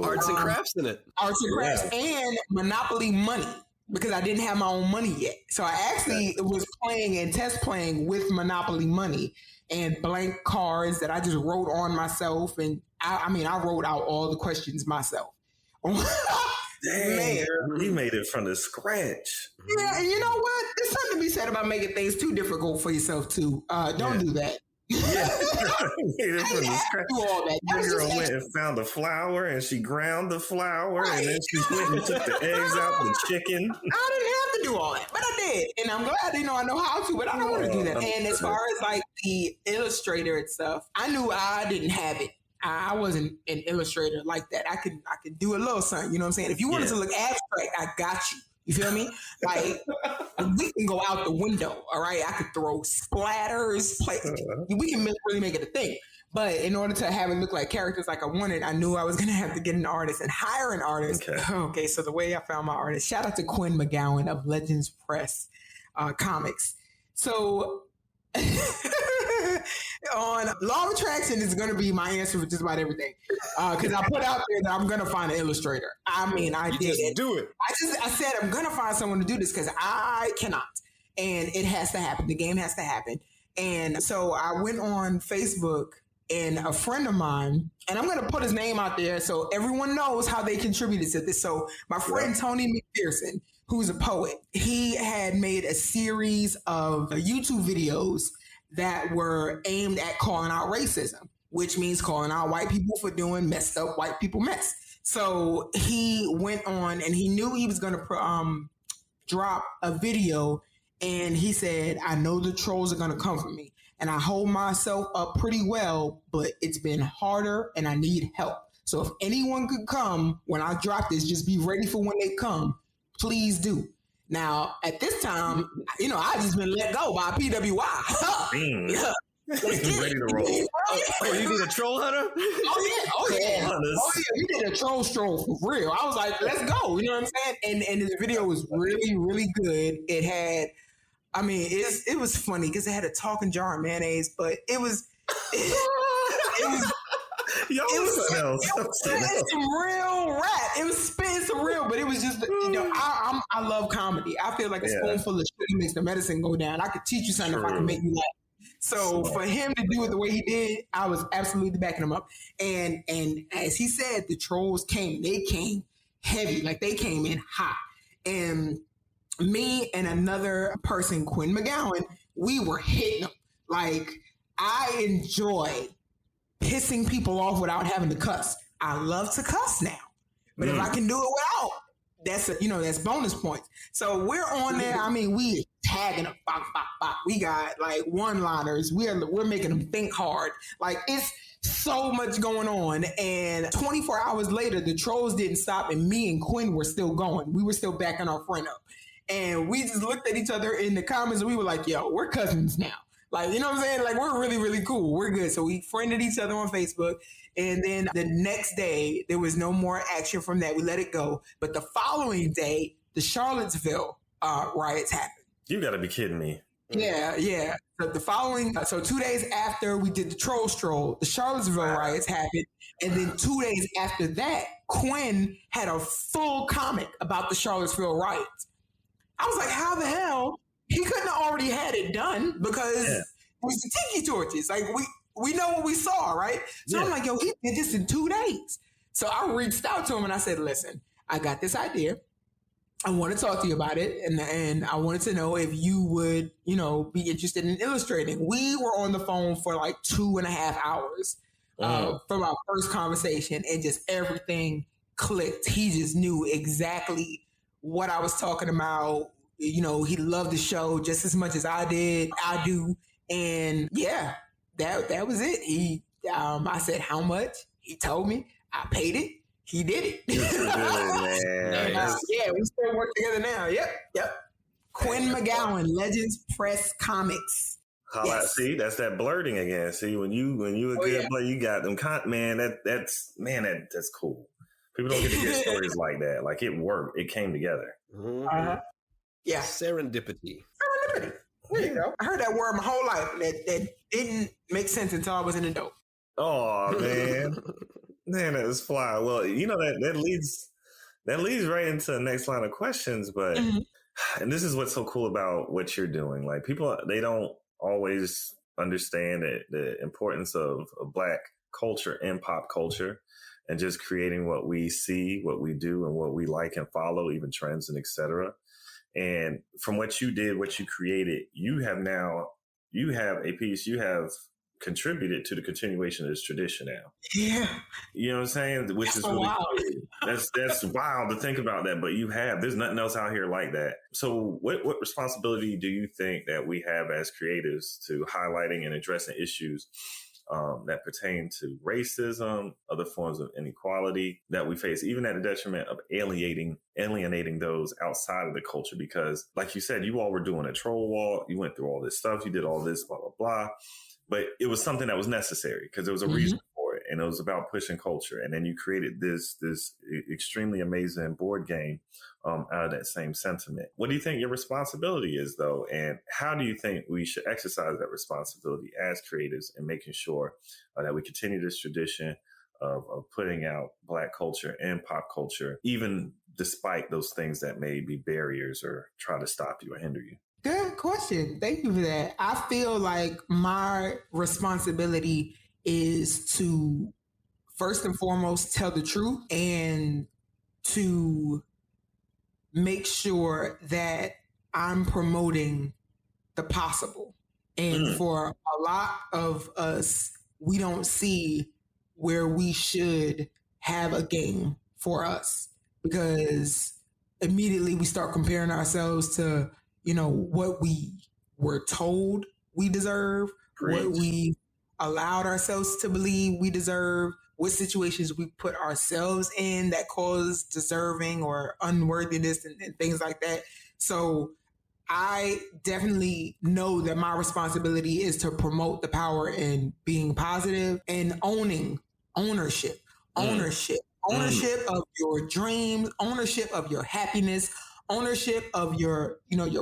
arts and crafts in it. Arts and crafts, and Monopoly money, because I didn't have my own money yet. So I actually was playing and test playing with Monopoly money and blank cards that I just wrote on myself. And I wrote out all the questions myself. Dang, man, you made it from the scratch. Yeah, and you know what? There's something to be said about making things too difficult for yourself too. Don't do that. Yeah, your girl went and found the flour, and she ground the flour, and then she went and took the eggs out the chicken. I didn't have to do all that, but I did, and I'm glad I know how to. But I don't want to do that. And as far as like the illustrator and stuff, I knew I didn't have it. I wasn't an illustrator like that. I could do a little something. You know what I'm saying? If you wanted to look abstract, I got you. You feel me? Like, we can go out the window, all right? I could throw splatters. We can really make it a thing. But in order to have it look like characters like I wanted, I knew I was going to have to get an artist and hire an artist. Okay, so the way I found my artist, shout out to Quinn McGowan of Legends Press Comics. So on law of attraction is going to be my answer for just about everything. Because I put out there that I'm going to find an illustrator. I mean, I did it. Do it. I said I'm going to find someone to do this because I cannot. And it has to happen. The game has to happen. And so I went on Facebook, and a friend of mine, and I'm going to put his name out there so everyone knows how they contributed to this. So my friend Tony McPherson, who's a poet, he had made a series of YouTube videos that were aimed at calling out racism, which means calling out white people for doing messed up white people mess. So he went on, and he knew he was going to drop a video, and he said, I know the trolls are going to come for me, and I hold myself up pretty well, but it's been harder and I need help. So if anyone could come when I drop this, just be ready for when they come. Please do. Now, at this time, you know, I just been let go by PWI. Yeah. Ready to roll. Oh, you need a troll hunter? Oh yeah. We did a troll stroll for real. I was like, let's go. You know what I'm saying? And the video was really, really good. It had, I mean, it was funny because it had a talking jar of mayonnaise, but it was spitting some real rap. It was spitting some real, but it was just, you know, I love comedy. I feel like a spoonful of sugar makes the medicine go down. I could teach you something if I can make you laugh. So for him to do it the way he did, I was absolutely backing him up. And as he said, the trolls came. They came heavy, like they came in hot. And me and another person, Quinn McGowan, we were hitting them. Like, I enjoy pissing people off without having to cuss. I love to cuss now, but if I can do it without, that's bonus points. So we're on there. I mean, we tagging them. Bop, bop, bop. We got like one-liners. We're making them think hard. Like, it's so much going on. And 24 hours later, the trolls didn't stop, and me and Quinn were still going. We were still backing our friend up. And we just looked at each other in the comments, and we were like, yo, we're cousins now. Like, you know what I'm saying? Like, we're really, really cool. We're good. So we friended each other on Facebook. And then the next day, there was no more action from that. We let it go. But the following day, the Charlottesville riots happened. You got to be kidding me. Yeah. So 2 days after we did the troll stroll, the Charlottesville riots happened. And then 2 days after that, Quinn had a full comic about the Charlottesville riots. I was like, how the hell? He couldn't have already had it done because it was the tiki torches. Like, we know what we saw, right? So I'm like, yo, he did this in 2 days. So I reached out to him and I said, listen, I got this idea. I want to talk to you about it. And I wanted to know if you would, be interested in illustrating. We were on the phone for like 2.5 hours from our first conversation, and just everything clicked. He just knew exactly what I was talking about. He loved the show just as much as I do. And yeah, that was it. I said, how much? He told me. I paid it. He did it. We still work together now. Yep. Quinn McGowan, Legends Press Comics. See, that's that blurting again. See, when you a good player, you got them. That's cool. People don't get to get stories like that. Like, it worked. It came together. Mm-hmm. Yeah. Serendipity. There you go. I heard that word my whole life. That didn't make sense until I was an adult. Oh, man. Man, that was fly. Well, that leads right into the next line of questions. But and this is what's so cool about what you're doing. Like, people, they don't always understand the importance of Black culture and pop culture, and just creating what we see, what we do, and what we like and follow, even trends and etc. And from what you did, what you created, you have a piece, you have contributed to the continuation of this tradition now. Yeah. You know what I'm saying? Which that's is really wild. That's wild to think about that, but there's nothing else out here like that. So what responsibility do you think that we have as creatives to highlighting and addressing issues that pertain to racism, other forms of inequality that we face, even at the detriment of alienating those outside of the culture? Because, like you said, you all were doing a troll wall. You went through all this stuff. You did all this, blah, blah, blah. But it was something that was necessary because there was a reason for it. and it was about pushing culture. And then you created this extremely amazing board game out of that same sentiment. What do you think your responsibility is, though? And how do you think we should exercise that responsibility as creators and making sure that we continue this tradition of putting out Black culture and pop culture, even despite those things that may be barriers or try to stop you or hinder you? Good question. Thank you for that. I feel like my responsibility is to first and foremost tell the truth and to make sure that I'm promoting the possible. And for a lot of us, we don't see where we should have a game for us, because immediately we start comparing ourselves to, what we were told we deserve, what we allowed ourselves to believe we deserve, what situations we put ourselves in that cause deserving or unworthiness and things like that. So I definitely know that my responsibility is to promote the power in being positive and ownership of your dreams, ownership of your happiness, ownership of your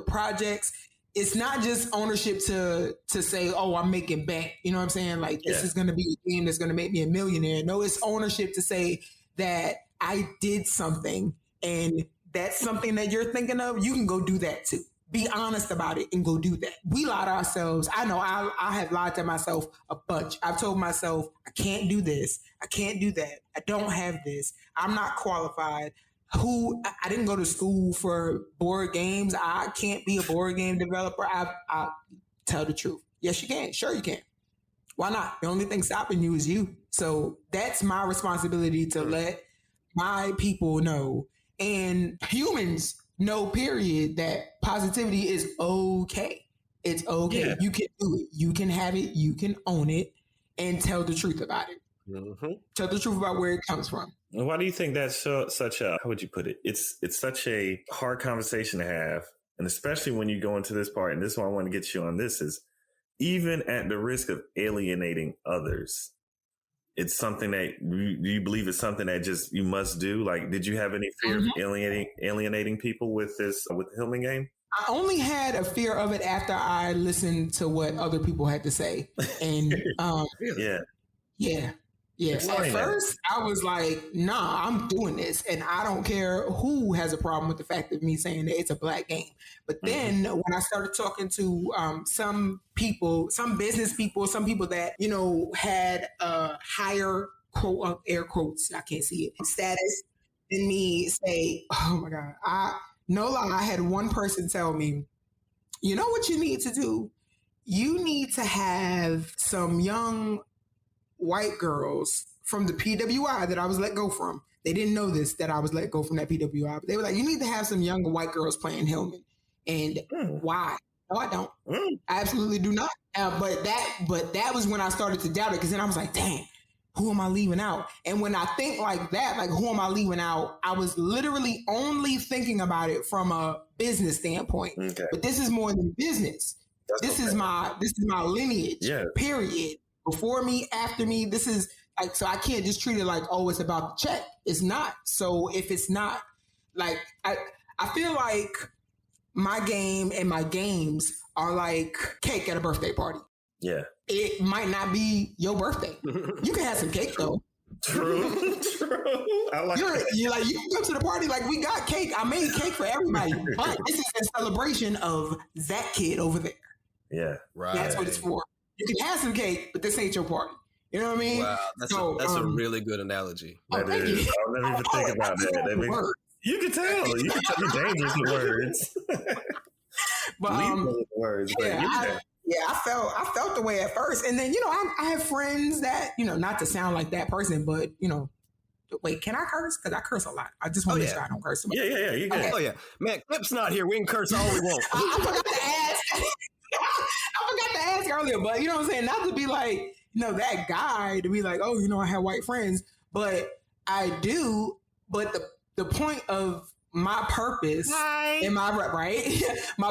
projects. It's not just ownership to say, oh, I'm making bank. You know what I'm saying? Like, this is going to be a game that's going to make me a millionaire. No, it's ownership to say that I did something, and that's something that you're thinking of. You can go do that too. Be honest about it and go do that. We lie to ourselves. I know I have lied to myself a bunch. I've told myself, I can't do this. I can't do that. I don't have this. I'm not qualified. I didn't go to school for board games. I can't be a board game developer. I tell the truth. Yes, you can. Sure, you can. Why not? The only thing stopping you is you. So that's my responsibility to let my people know, and humans know, period, that positivity is okay. It's okay. Yeah. You can do it. You can have it. You can own it, and tell the truth about it. Tell the truth about where it comes from. Why do you think that's such a, how would you put it? It's such a hard conversation to have. And especially when you go into this part, and this is why I want to get you on this, is even at the risk of alienating others, it's something that you believe is something that just you must do. Like, did you have any fear of alienating people with the Hillman game? I only had a fear of it after I listened to what other people had to say. And yeah. At first, I was like, nah, I'm doing this. And I don't care who has a problem with the fact of me saying that it's a Black game. But then when I started talking to some people, some business people, some people that, had a higher, quote, air quotes, I can't see it, status than me, say, oh my God, no lie, I had one person tell me, you know what you need to do? You need to have some young white girls from the PWI that I was let go from. They didn't know this, that I was let go from that PWI, but they were like, you need to have some younger white girls playing Hillman. And why? No, I don't. I absolutely do not. But that was when I started to doubt it, because then I was like, dang, who am I leaving out? And when I think like that, like, who am I leaving out? I was literally only thinking about it from a business standpoint. Okay. But this is more than business. This is my lineage, period. Before me, after me, this is like, so I can't just treat it like, oh, it's about the check. It's not. So if it's not, like, I feel like my game and my games are like cake at a birthday party. Yeah. It might not be your birthday. You can have some cake though. True. I like that. You're like, you can go to the party, like, we got cake. I made cake for everybody. But this is a celebration of that kid over there. Yeah. Right. That's what it's for. You can have some cake, but this ain't your party. You know what I mean? Wow, that's a really good analogy. That is. I'll never even think about that. You can tell. You can tell me dangerous with words. But words. I felt the way at first, and then I have friends that not to sound like that person, but wait, can I curse? Because I curse a lot. I just want to make sure I don't curse. Yeah. You can. Okay. Oh yeah, man. Clip's not here. We can curse all we want. I forgot to ask. I forgot to ask earlier, but you know what I'm saying? Not to be like, that guy to be like, oh, I have white friends, but I do. But the point of my purpose and my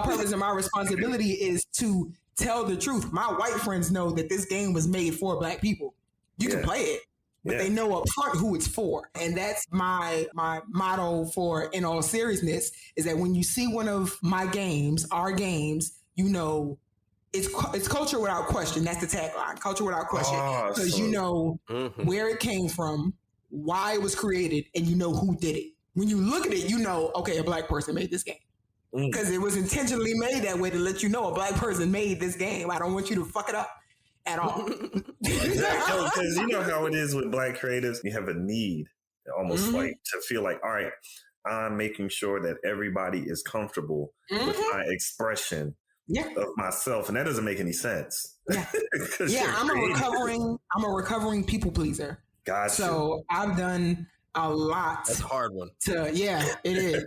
purpose and my responsibility is to tell the truth. My white friends know that this game was made for Black people. You can play it. but they know up front who it's for. And that's my motto for In All Seriousness, is that when you see one of my games, our games, you know, it's culture without question. That's the tagline, culture without question. Because you know where it came from, why it was created, and you know who did it. When you look at it, you know, okay, a Black person made this game. Because it was intentionally made that way to let you know a Black person made this game. I don't want you to fuck it up at all. Exactly. Because you know how it is with Black creatives. You have a need almost like to feel like, all right, I'm making sure that everybody is comfortable with my expression of myself. And that doesn't make any sense. Yeah, I'm a recovering people pleaser. Gotcha. So I've done a lot. That's a hard one. It is.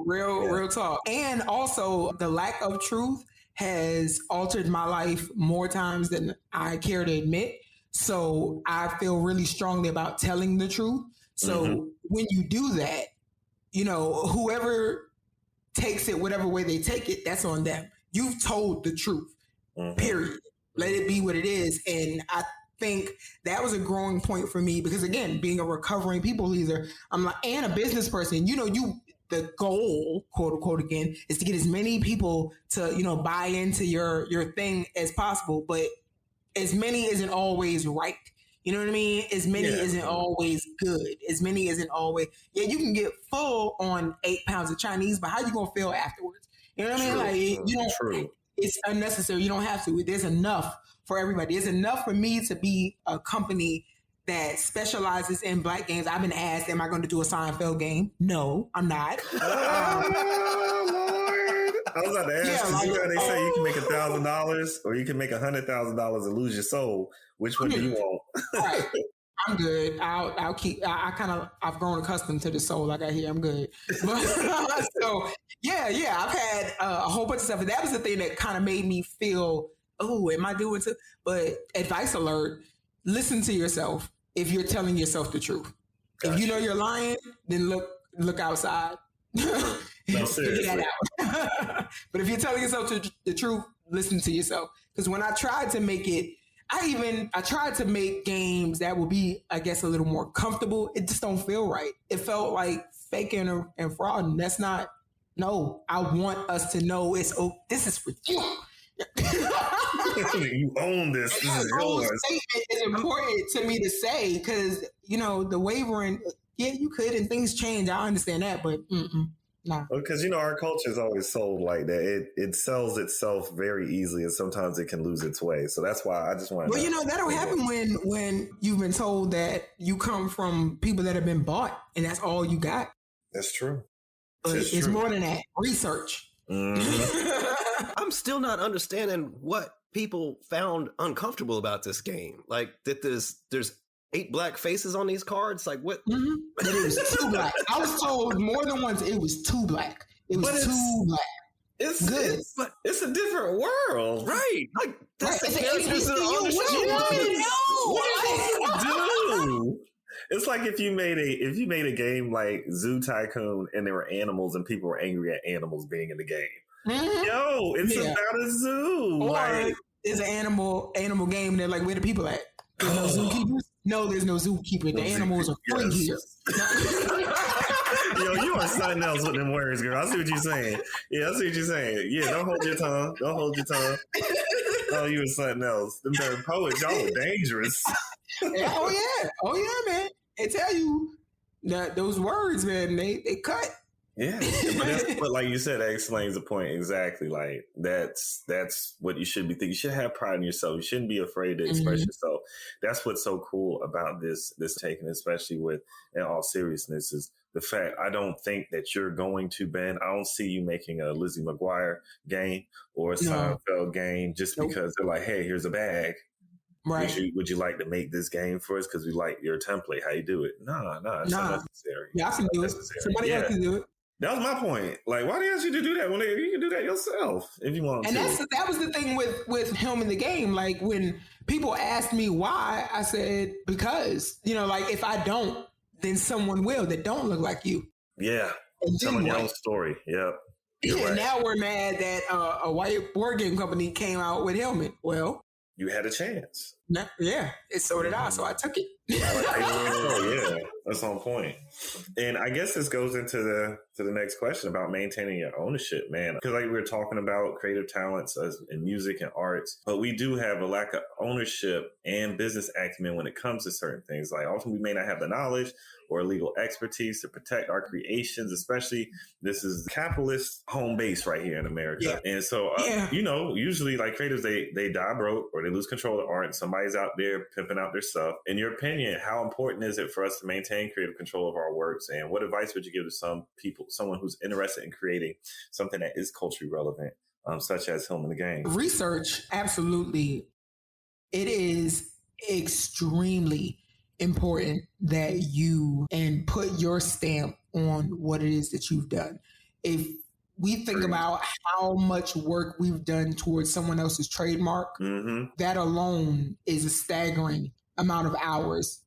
Real talk. And also the lack of truth has altered my life more times than I care to admit. So I feel really strongly about telling the truth. So when you do that, you know, whoever takes it, whatever way they take it, that's on them. You've told the truth, period. Let it be what it is. And I think that was a growing point for me because, again, being a recovering people pleaser, I'm like, and a business person, you know, the goal, quote unquote, again, is to get as many people to, you know, buy into your thing as possible. But as many isn't always right. You know what I mean? As many isn't always good. As many isn't always, you can get full on 8 pounds of Chinese, but how you going to feel afterwards? You know what I mean? Like, you don't, it's unnecessary. You don't have to. There's enough for everybody. There's enough for me to be a company that specializes in Black games. I've been asked, am I going to do a Seinfeld game? No, I'm not. Oh, Lord. I was about to ask, you know, they say you can make $1,000 or you can make $100,000 and lose your soul. Which one do you want? Right. I'm good. I'll keep. I've grown accustomed to the soul I got here. I'm good. But, so I've had a whole bunch of stuff, and that was the thing that kind of made me feel, oh, am I doing so? But advice alert: listen to yourself. If you're telling yourself the truth, if you know you're lying, then look outside. No, seriously. Figure that out. But if you're telling yourself the truth, listen to yourself. Because when I tried to make it. I tried to make games that would be, I guess, a little more comfortable. It just don't feel right. It felt like faking and fraud. And that's not, no, I want us to know this is for you. You own this. This is yours. It's important to me to say because, you know, the wavering, you could and things change. I understand that, but nah. Because, you know, our culture is always sold like that. It sells itself very easily and sometimes it can lose its way. So that's why I just want to. Well, you know, that'll happen when you've been told that you come from people that have been bought and that's all you got. That's true. But it's more than that. Research. I'm still not understanding what people found uncomfortable about this game. Like that there's 8 black faces on these cards. Like what? But it was too black. I was told more than once it was too black. It was too black. It's good. But it's a different world. Right. Like that's the characters that are on the What do you do? It's like if you made a game like Zoo Tycoon and there were animals and people were angry at animals being in the game. Yo, it's about a zoo. Or it's an animal game and they're like, where the people at? There's no zookeepers? No, there's no zookeeper. The animals are free here. Yo, you are something else with them words, girl. I see what you're saying. Yeah, I see what you're saying. Yeah, don't hold your tongue. Don't hold your tongue. Oh, you were something else. Them damn poets, y'all were dangerous. Oh yeah, man. They tell you that those words, man, they cut. Yeah, but like you said, that explains the point exactly. Like that's what you should be thinking. You should have pride in yourself. You shouldn't be afraid to express yourself. That's what's so cool about this taking, especially with, in all seriousness, is the fact I don't think that you're going to ban. I don't see you making a Lizzie McGuire game or a Seinfeld game just because they're like, hey, here's a bag. Right. Would you like to make this game for us? Because we like your template. How you do it? Nah, it's not necessary. Yeah, I can do it. Somebody else can do it. That was my point. Like, why do they ask you to do that when you can do that yourself if you want to? And that was the thing with him in the game. Like, when people asked me why, I said, because, you know, like, if I don't, then someone will that don't look like you. Yeah. Someone else's story. Yep. And right. Now we're mad that a white board game company came out with Helmet. Well, you had a chance. No, yeah, it sorted out, so I took it. Oh yeah, that's on point. And I guess this goes into the next question about maintaining your ownership, man. Because like we were talking about creative talents in music and arts, but we do have a lack of ownership and business acumen when it comes to certain things. Like often we may not have the knowledge or legal expertise to protect our creations, especially this is capitalist home base right here in America. Yeah. And so, usually like creatives, they die broke or they lose control of art and somebody's out there pimping out their stuff. In your opinion, how important is it for us to maintain creative control of our works? And what advice would you give to someone who's interested in creating something that is culturally relevant, such as Hilltop in the Game? Research, absolutely. It is extremely important that you and put your stamp on what it is that you've done. If we think about how much work we've done towards someone else's trademark, that alone is a staggering amount of hours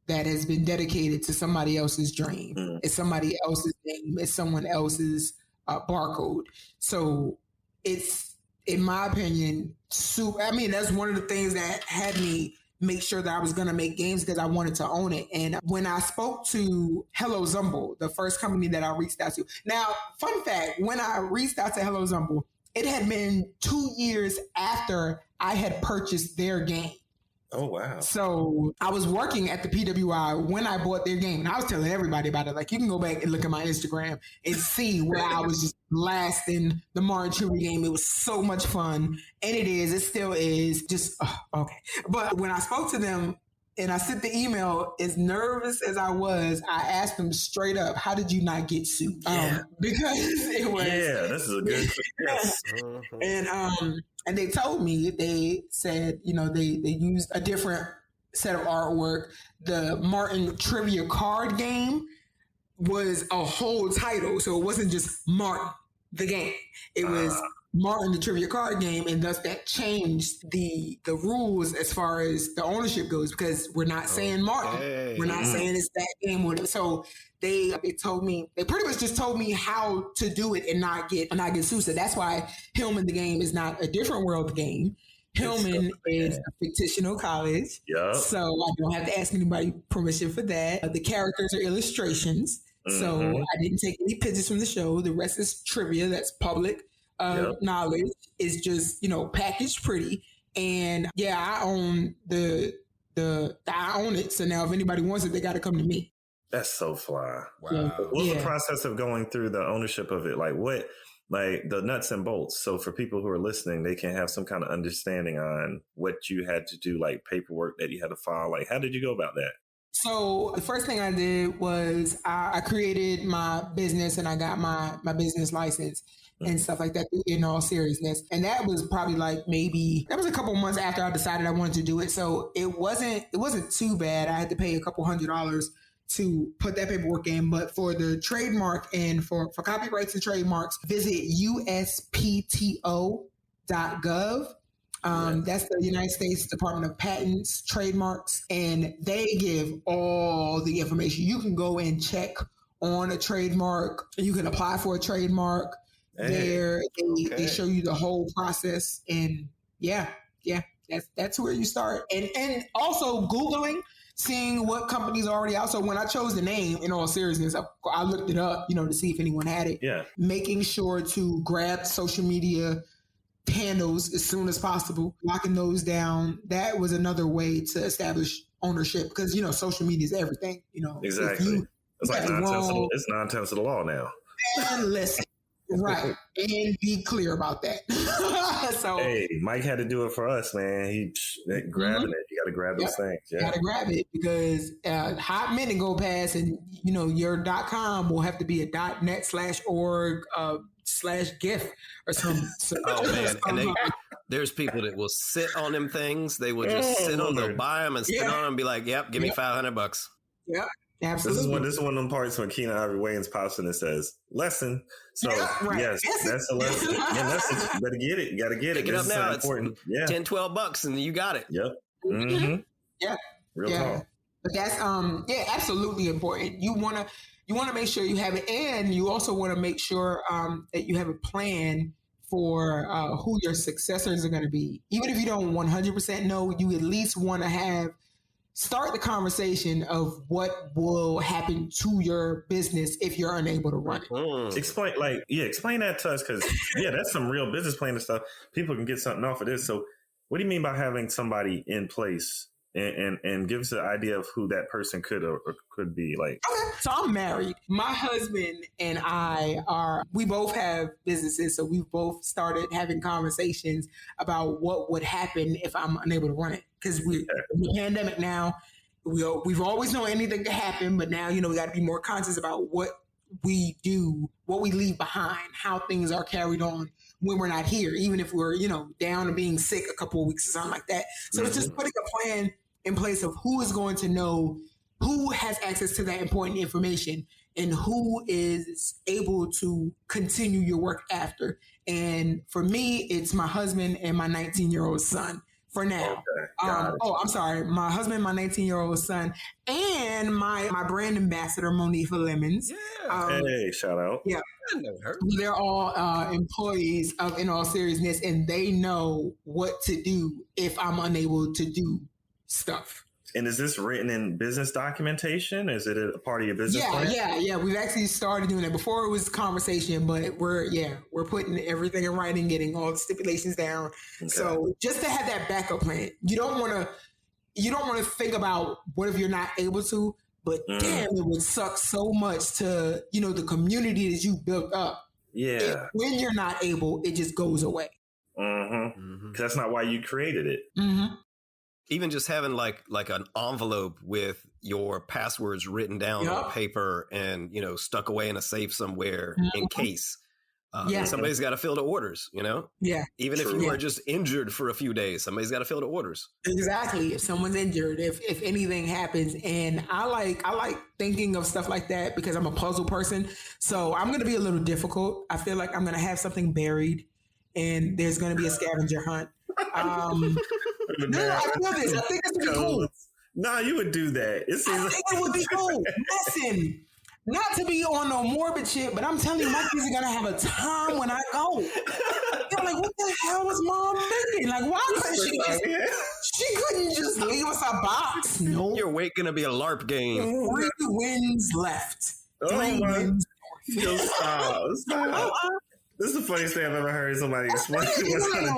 that has been dedicated to somebody else's dream. It's somebody else's name. It's someone else's barcode. So it's, in my opinion, that's one of the things that had me make sure that I was going to make games because I wanted to own it. And when I spoke to Hello Zumble, the first company that I reached out to. Now, fun fact, when I reached out to Hello Zumble, it had been 2 years after I had purchased their game. Oh, wow. So I was working at the PWI when I bought their game. And I was telling everybody about it. Like, you can go back and look at my Instagram and see where I was just blasting the Martin Trivia game. It was so much fun. And it still is. Just, okay. But when I spoke to them and I sent the email, as nervous as I was, I asked them straight up, how did you not get sued? Because it was. Yeah, this is a good. Yes. And they told me, they said, they used a different set of artwork. The Martin Trivia card game was a whole title. So it wasn't just Martin, the game. It was Martin, the Trivia card game. And thus that changed the rules as far as the ownership goes, because we're not saying Martin. We're not saying it's that game. So they told me, they pretty much just told me how to do it and not get sued. So that's why Hilltop in the Game is not a different world game. Hillman is a fictional college. Yep. So I don't have to ask anybody permission for that. The characters are illustrations. So I didn't take any pictures from the show. The rest is trivia. That's public knowledge. Is just, packaged pretty. And I own I own it. So now if anybody wants it, they got to come to me. That's so fly. Wow. What's the process of going through the ownership of it? Like the nuts and bolts. So for people who are listening, they can have some kind of understanding on what you had to do, like paperwork that you had to file. Like, how did you go about that? So the first thing I did was I created my business and I got my business license and stuff like that, in all seriousness. And that was probably that was a couple months after I decided I wanted to do it. So it wasn't too bad. I had to pay a couple $100 to put that paperwork in. But for the trademark and for copyrights and trademarks, visit uspto.gov. That's the United States Department of Patents, Trademarks, and they give all the information. You can go and check on a trademark. You can apply for a trademark. They show you the whole process. And that's where you start. And also Googling, seeing what companies are already out. So when I chose the name, in all seriousness, I looked it up, to see if anyone had it. Yeah. Making sure to grab social media handles as soon as possible, locking those down. That was another way to establish ownership because, social media is everything, Exactly. It's like 9 tenths of the law now. And listen. Right. And be clear about that. So, hey, Mike had to do it for us, man. He grabbing it. You got to grab those things. Yeah. You got to grab it because hot minute go past and, your .com will have to be a .net/org /GIF or something. Oh, man. And there's people that will sit on them things. They will just sit on them, buy them and sit on them and be like, yep, give me $500. Yeah. Absolutely. This is one of them parts when Keena Ivory Wayans pops in and says, lesson. So, yes, that's a lesson. Lesson. You better get it. You got to get it. Pick it up now. It's important. $10, $12 and you got it. Yep. Mm-hmm. Yeah. Real talk. But that's, absolutely important. You want to make sure you have it. And you also want to make sure that you have a plan for who your successors are going to be. Even if you don't 100% know, you at least want to start the conversation of what will happen to your business if you're unable to run it. Explain that to us, because that's some real business planning stuff. People can get something off of this. So what do you mean by having somebody in place, and give us an idea of who that person could or could be? Like, okay, so I'm married. My husband and we both have businesses, so we've both started having conversations about what would happen if I'm unable to run it. Because we're in the pandemic now, we've always known anything could happen, but now, we got to be more conscious about what we do, what we leave behind, how things are carried on when we're not here, even if we're, down and being sick a couple of weeks or something like that. So it's just putting a plan in place of who is going to know, who has access to that important information, and who is able to continue your work after. And for me, it's my husband and my 19-year-old son for now. Okay, I'm sorry. My husband, my 19-year-old son, and my brand ambassador, Monifa Lemons. Yeah. Hey, shout out. Yeah. I know her. They're all employees of In All Seriousness, and they know what to do if I'm unable to do stuff. And is this written in business documentation? Is it a part of your business plan? Yeah. We've actually started doing it. Before it was conversation, but we're putting everything in writing, getting all the stipulations down. Okay. So just to have that backup plan. You don't want to think about what if you're not able to, but damn, it would suck so much to, the community that you built up. Yeah. When you're not able, it just goes away. Because that's not why you created it. Mm-hmm. Even just having like an envelope with your passwords written down on paper and, stuck away in a safe somewhere in case. Somebody's got to fill the orders, Yeah. Even if you are just injured for a few days, somebody's got to fill the orders. Exactly. If someone's injured, if anything happens. And I like thinking of stuff like that because I'm a puzzle person. So I'm going to be a little difficult. I feel like I'm going to have something buried and there's going to be a scavenger hunt. No, I feel this. I think it's going to be cool. No, you would do that. I think it would be cool. Listen, not to be on no morbid shit, but I'm telling you, my kids are going to have a time when I go. They're like, what the hell was mom thinking? Like, why couldn't she couldn't just leave us a box? No. Your weight going to be a LARP game. 3 wins left. 3 wins. Stop. This is the funniest thing I've ever heard somebody explain.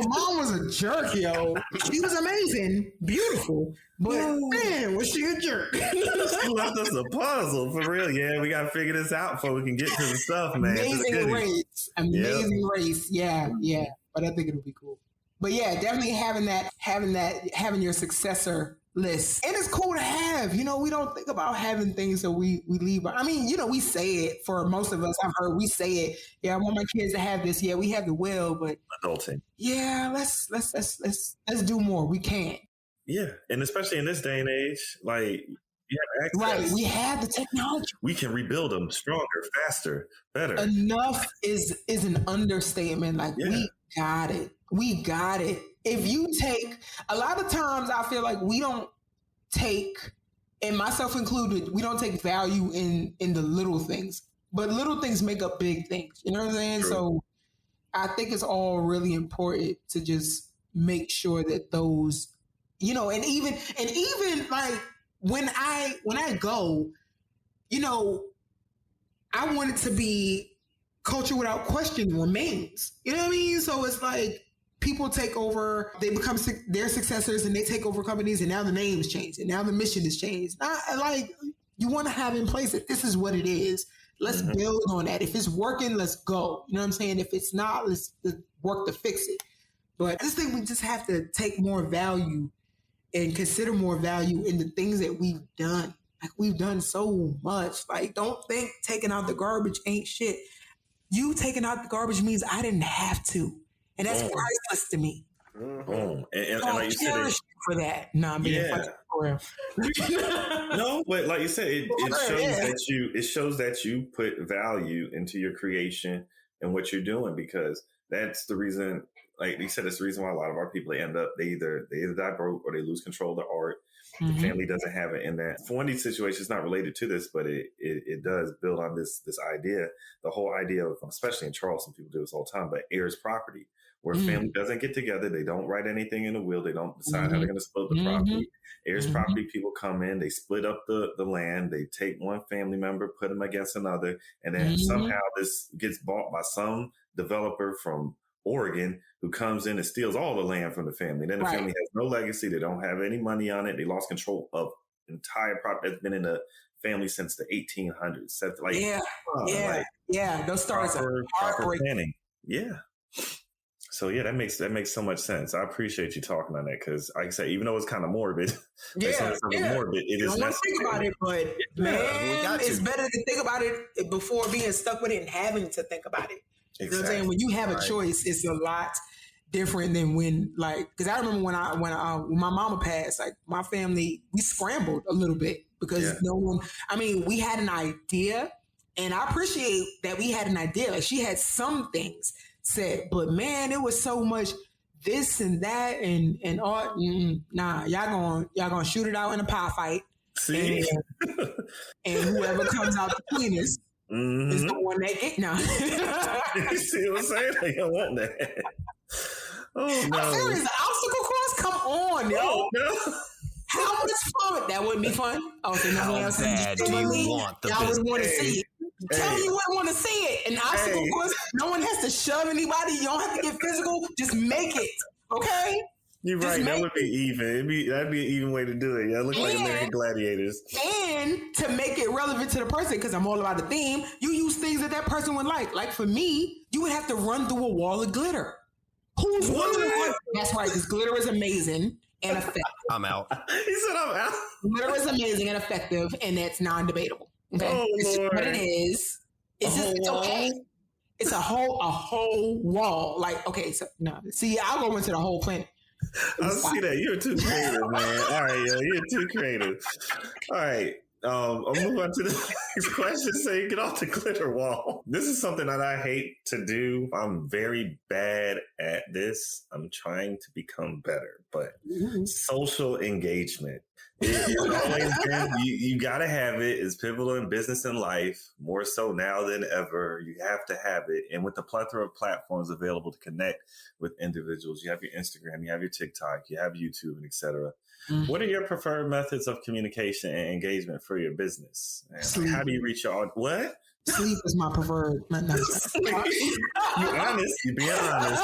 Mom was a jerk, yo. She was amazing, beautiful, but man, was she a jerk? She left us a puzzle, for real. Yeah, we got to figure this out before we can get to the stuff, man. Amazing race. Yeah. But I think it'll be cool. But yeah, definitely having your successor list. And it's cool to have, we don't think about having things that we leave. I mean, we say it for most of us. I've heard we say it. Yeah, I want my kids to have this. Yeah, we have the will, but adulting. Yeah, let's do more. We can. Yeah. And especially in this day and age, like you have access. Right. We have the technology. We can rebuild them stronger, faster, better. Enough is an understatement. Like we got it. We got it. If you take, a lot of times I feel like we don't take, and myself included, we don't take value in the little things, but little things make up big things. You know what I'm saying? True. So I think it's all really important to just make sure that those, and even like when I go, I want it to be culture without question remains. You know what I mean? So it's like, people take over, they become their successors and they take over companies and now the name's changed and now the mission has changed. Like you want to have in place that this is what it is. Let's build on that. If it's working, let's go. You know what I'm saying? If it's not, let's work to fix it. But I just think we just have to take more value and consider more value in the things that we've done. Like we've done so much. Like don't think taking out the garbage ain't shit. You taking out the garbage means I didn't have to. And that's priceless to me. And like you said, for that. No, I'm being fucking for real. No, but like you said, it shows that you put value into your creation and what you're doing, because that's the reason like you said, it's the reason why a lot of our people end up, they either die broke or they lose control of their art. The family doesn't have it in that. For one of these situations, it's not related to this, but it does build on this idea. The whole idea of, especially in Charleston, people do this all the time, but heirs property, where family doesn't get together, they don't write anything in the will, they don't decide how they're going to split the property. Heirs property people come in, they split up the land, they take one family member, put them against another, and then somehow this gets bought by some developer from Oregon who comes in and steals all the land from the family. Then the family has no legacy. They don't have any money on it. They lost control of entire property that's been in the family since the 1800s. Those stories are proper planning. Yeah. So yeah, that makes so much sense. I appreciate you talking on that because, like I said, even though it's kind of morbid, morbid, it is. I don't want to think about it, but man, it's better to think about it before being stuck with it and having to think about it. Exactly. You know what I'm saying? When you have a choice, it's a lot different than when, like, because I remember when my mama passed, like my family, we scrambled a little bit because no one. I mean, we had an idea, and I appreciate that we had an idea. Like she had some things said, but man, it was so much this and that and all. Nah, y'all gonna shoot it out in a pie fight. See, and whoever comes out the cleanest. Is the one that get now. You see what I'm saying? They don't want that. Oh no! I'm serious. The obstacle course, come on, yo. Oh, no. How much fun? That wouldn't be fun. Oh, so nothing else. Bad do you want the y'all would want to see it. Tell me you wouldn't want to see it. An obstacle course. No one has to shove anybody. You don't have to get physical. Just make it. Okay. You're right. That would be even. That'd be an even way to do it. Yeah, look like American Gladiators. And to make it relevant to the person, because I'm all about the theme, you use things that person would like. Like for me, you would have to run through a wall of glitter. Who's wondering? That's right, because glitter is amazing and effective. I'm out. He said I'm out. Glitter is amazing and effective, and that's non-debatable. Okay, it's just what it is. It's okay. It's a whole wall. Like, okay, so no. See, I'll go into the whole planet. I see that. You're too creative, man. All right, yo, you're too creative. All right. I'll move on to the next question so you get off the glitter wall. This is something that I hate to do. I'm very bad at this. I'm trying to become better, but social engagement. It's always been, you got to have it. It's pivotal in business and life, more so now than ever. You have to have it. And with the plethora of platforms available to connect with individuals, you have your Instagram, you have your TikTok, you have YouTube, and etc. What are your preferred methods of communication and engagement for your business? And how do you reach your audience? What? Sleep is my preferred. You're honest. You're being honest.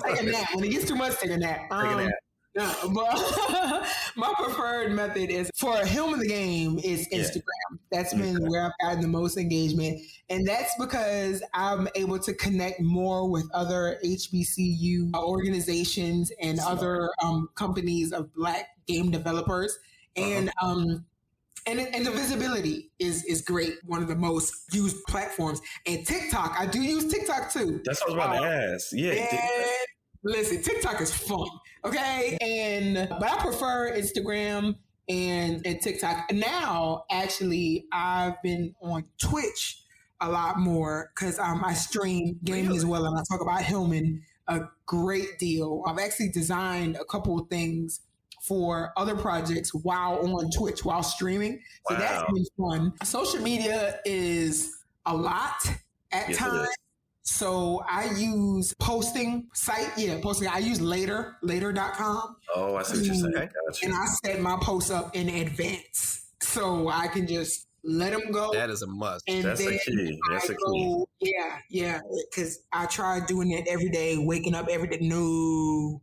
Take a nap. When it gets too much, take a nap. Take a nap. No, but my preferred method is for Hillman the Game is Instagram. That's been where I've gotten the most engagement. And that's because I'm able to connect more with other HBCU organizations and other companies of Black game developers. And the visibility is great. One of the most used platforms. And TikTok, I do use TikTok too. That's what I was about to ask. Yeah. Listen, TikTok is fun, okay? But I prefer Instagram and TikTok. Now, actually, I've been on Twitch a lot more because I stream gaming as well, and I talk about Hillman a great deal. I've actually designed a couple of things for other projects while on Twitch, while streaming. So that's been fun. Social media is a lot at times. So I use posting site. I use later.com. Oh, I see what you're saying. I got you. And I set my posts up in advance so I can just let them go. That is a must. And that's a key. That's a key. Yeah. Because I try doing it every day, waking up every day. No,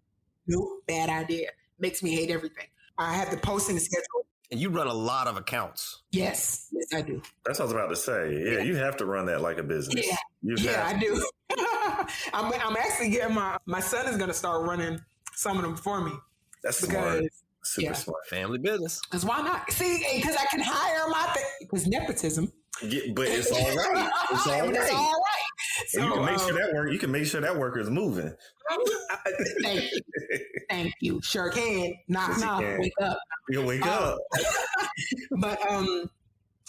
bad idea. Makes me hate everything. I have the posting schedule. And you run a lot of accounts. Yes, I do. That's what I was about to say. Yeah, you have to run that like a business. I do. I'm actually getting my son is going to start running some of them for me. That's smart. Super smart. Family business. Because why not? See, because I can hire my thing. Because nepotism. Yeah, but it's all right. It's all right. It's all right. So, you can make sure that work. You can make sure that worker is moving. Thank you. Sure can. Knock. Wake up. You wake up. But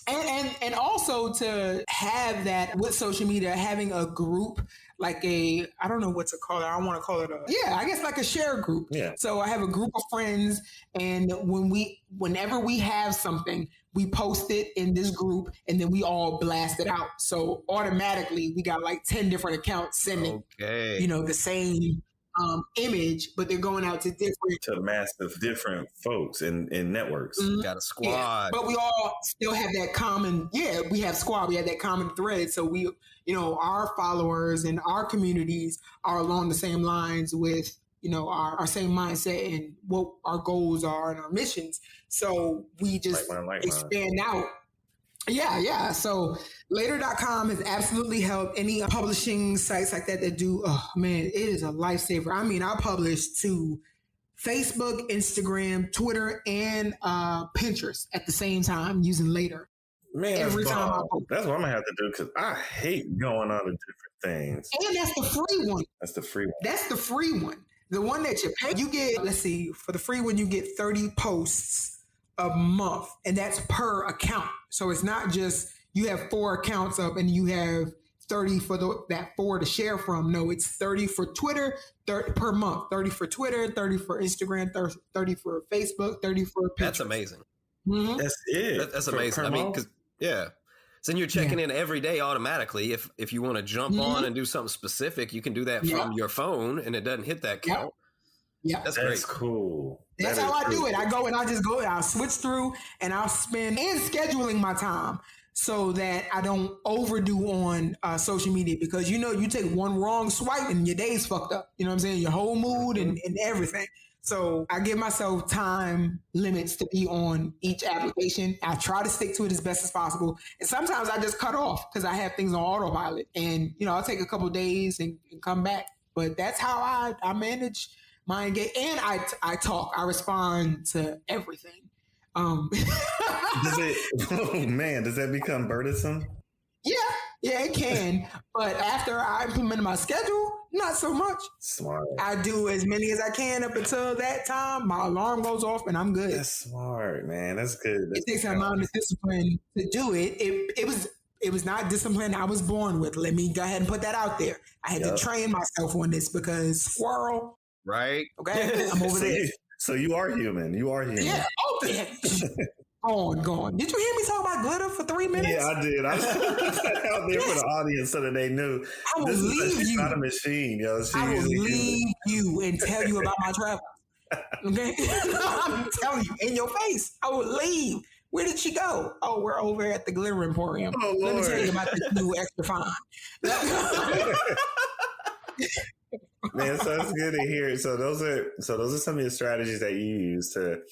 And also to have that with social media, having a group like I don't know what to call it. I don't want to call it I guess like a share group. Yeah. So I have a group of friends, and whenever we have something, we post it in this group, and then we all blast it out. So automatically we got like 10 different accounts sending, the same image, but they're going out to massive different folks and networks. Got a squad. But we all still have that common, we have squad. We have that common thread. So we, our followers and our communities are along the same lines with, our same mindset and what our goals are and our missions. So we just expand out. Yeah. So later.com has absolutely helped any publishing sites like that do. Oh man, it is a lifesaver. I mean, I publish to Facebook, Instagram, Twitter, and Pinterest at the same time using Later. Man, every time I post. That's what I'm gonna have to do because I hate going on to different things. And that's the free one. That's the free one. That's the free one. The one that you pay, you get, let's see, for the free one, you get 30 posts a month, and that's per account. So it's not just you have 4 accounts up and you have 30 for that 4 to share from. No, it's 30 for Twitter, 30 per month, 30 for Twitter, 30 for Instagram, 30 for Facebook, 30 for Pinterest. That's amazing. Mm-hmm. That's it. That's amazing. I mean, because so then you're checking in every day automatically. If you want to jump on and do something specific, you can do that from your phone, and it doesn't hit that count. Yeah, that's great. Cool. That's how I do it. I go and I just go. I'll switch through, and I'll spend and scheduling my time so that I don't overdo on social media, because you take one wrong swipe and your day's fucked up. You know what I'm saying? Your whole mood and everything. So I give myself time limits to be on each application. I try to stick to it as best as possible. And sometimes I just cut off because I have things on autopilot. And, I'll take a couple of days and come back. But that's how I manage my engagement. And I talk. I respond to everything. Does that become burdensome? Yeah, it can. But after I implement my schedule, not so much. Smart. I do as many as I can up until that time. My alarm goes off and I'm good. That's smart, man. That's good. It takes an amount of discipline to do it. It was not discipline I was born with. Let me go ahead and put that out there. I had to train myself on this because squirrel. Right. Okay. I'm over there. So you are human. Yeah. Okay. Go on. Did you hear me talk about glitter for 3 minutes? Yeah, I did. I put that out there for the audience so that they knew. She's not a machine, yo. I will leave you and tell you about my travels. Okay? I'm telling you, in your face. I will leave. Where did she go? Oh, we're over at the Glitter Emporium. Oh, let me tell you about this new extra fine. Man, so it's good to hear. So those are some of the strategies that you use to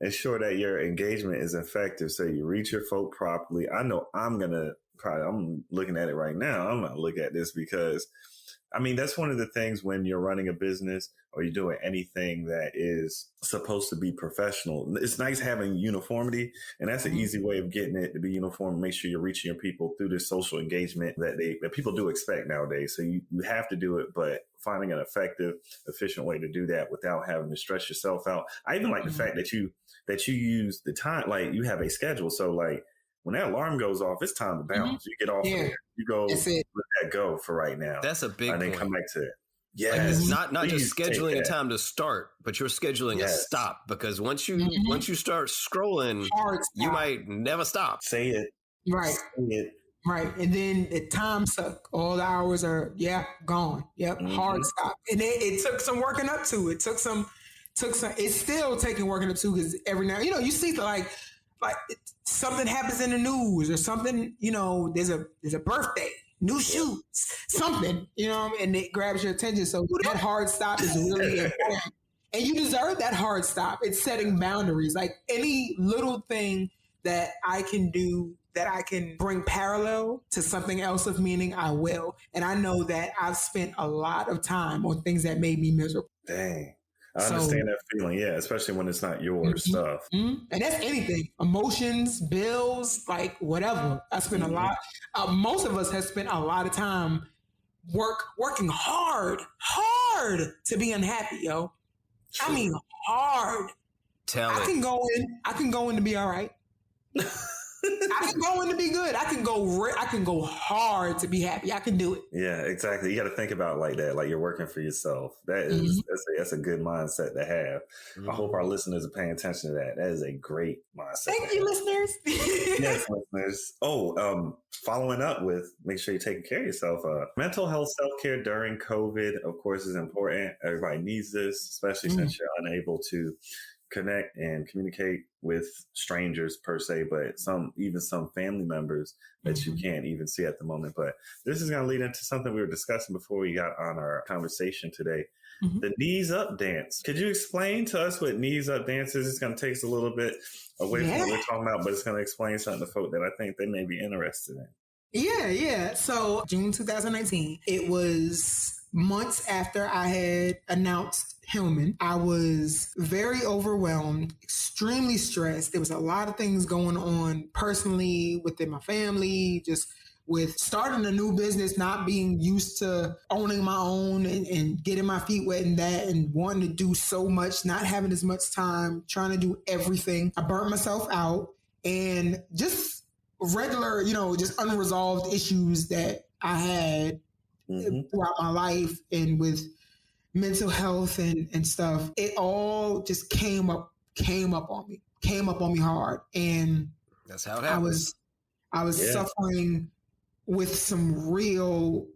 ensure that your engagement is effective, so you reach your folk properly. I know I'm looking at it right now. I'm going to look at this because, I mean, that's one of the things when you're running a business or you're doing anything that is supposed to be professional. It's nice having uniformity, and that's an easy way of getting it to be uniform. Make sure you're reaching your people through this social engagement that people do expect nowadays. So you have to do it, but finding an effective, efficient way to do that without having to stress yourself out. I even like the fact that you use the time, like you have a schedule. So like when that alarm goes off, it's time to bounce. You get off of there. You go let that go for right now. That's a big point. And then come back to it. Yeah, like not just scheduling a time to start, but you're scheduling a stop, because once you start scrolling, you might never stop. Say it. Right. Say it. Right. And then the time suck. All the hours are gone. Yep. Hard stop. And it took some working up to. It took some. It's still taking working up to, because every now you see like something happens in the news or something. There's a birthday, new shoes, something. And it grabs your attention. So that hard stop is really important. And you deserve that hard stop. It's setting boundaries. Like any little thing that I can do that I can bring parallel to something else of meaning, I will. And I know that I've spent a lot of time on things that made me miserable. Dang. I understand that feeling, especially when it's not your stuff. And that's anything. Emotions, bills, like whatever. I spent a lot. Most of us have spent a lot of time working hard to be unhappy, yo. True. I mean, hard. I can go in to be all right. I can go in to be good. I can go hard to be happy. I can do it. Yeah, exactly. You got to think about it like that. Like you're working for yourself. That is that's a good mindset to have. Mm-hmm. I hope our listeners are paying attention to that. That is a great mindset. Thank you, listeners. Yes, listeners. Following up with make sure you're taking care of yourself. Mental health self-care during COVID, of course, is important. Everybody needs this, especially since you're unable to connect and communicate with strangers per se, but some family members that you can't even see at the moment. But this is going to lead into something we were discussing before we got on our conversation today. The knees up dance. Could you explain to us what knees up dance is? It's going to take us a little bit away from what we're talking about, but it's going to explain something to folk that I think they may be interested in. Yeah. So June 2019, it was months after I had announced Hillman. I was very overwhelmed, extremely stressed. There was a lot of things going on personally within my family, just with starting a new business, not being used to owning my own and getting my feet wet in that and wanting to do so much, not having as much time, trying to do everything. I burnt myself out and just regular, just unresolved issues that I had throughout my life and with mental health and stuff. It all just came up on me hard. And that's how it happens. I was suffering with some real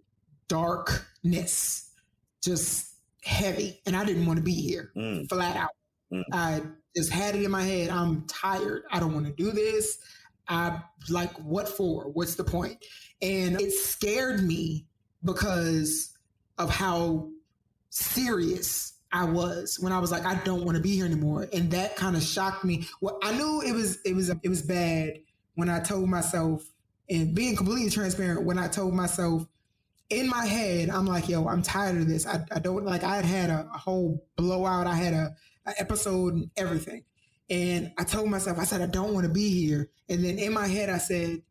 darkness, just heavy. And I didn't want to be here, flat out. I just had it in my head. I'm tired. I don't want to do this. I like, what for? What's the point? And it scared me because of how serious I was when I was like, I don't want to be here anymore. And that kind of shocked me. Well, I knew it was bad when I told myself, and being completely transparent, when I told myself in my head, I'm like, yo, I'm tired of this. I don't like, I had a whole blowout. I had a episode and everything. And I told myself, I said, I don't want to be here. And then in my head, I said,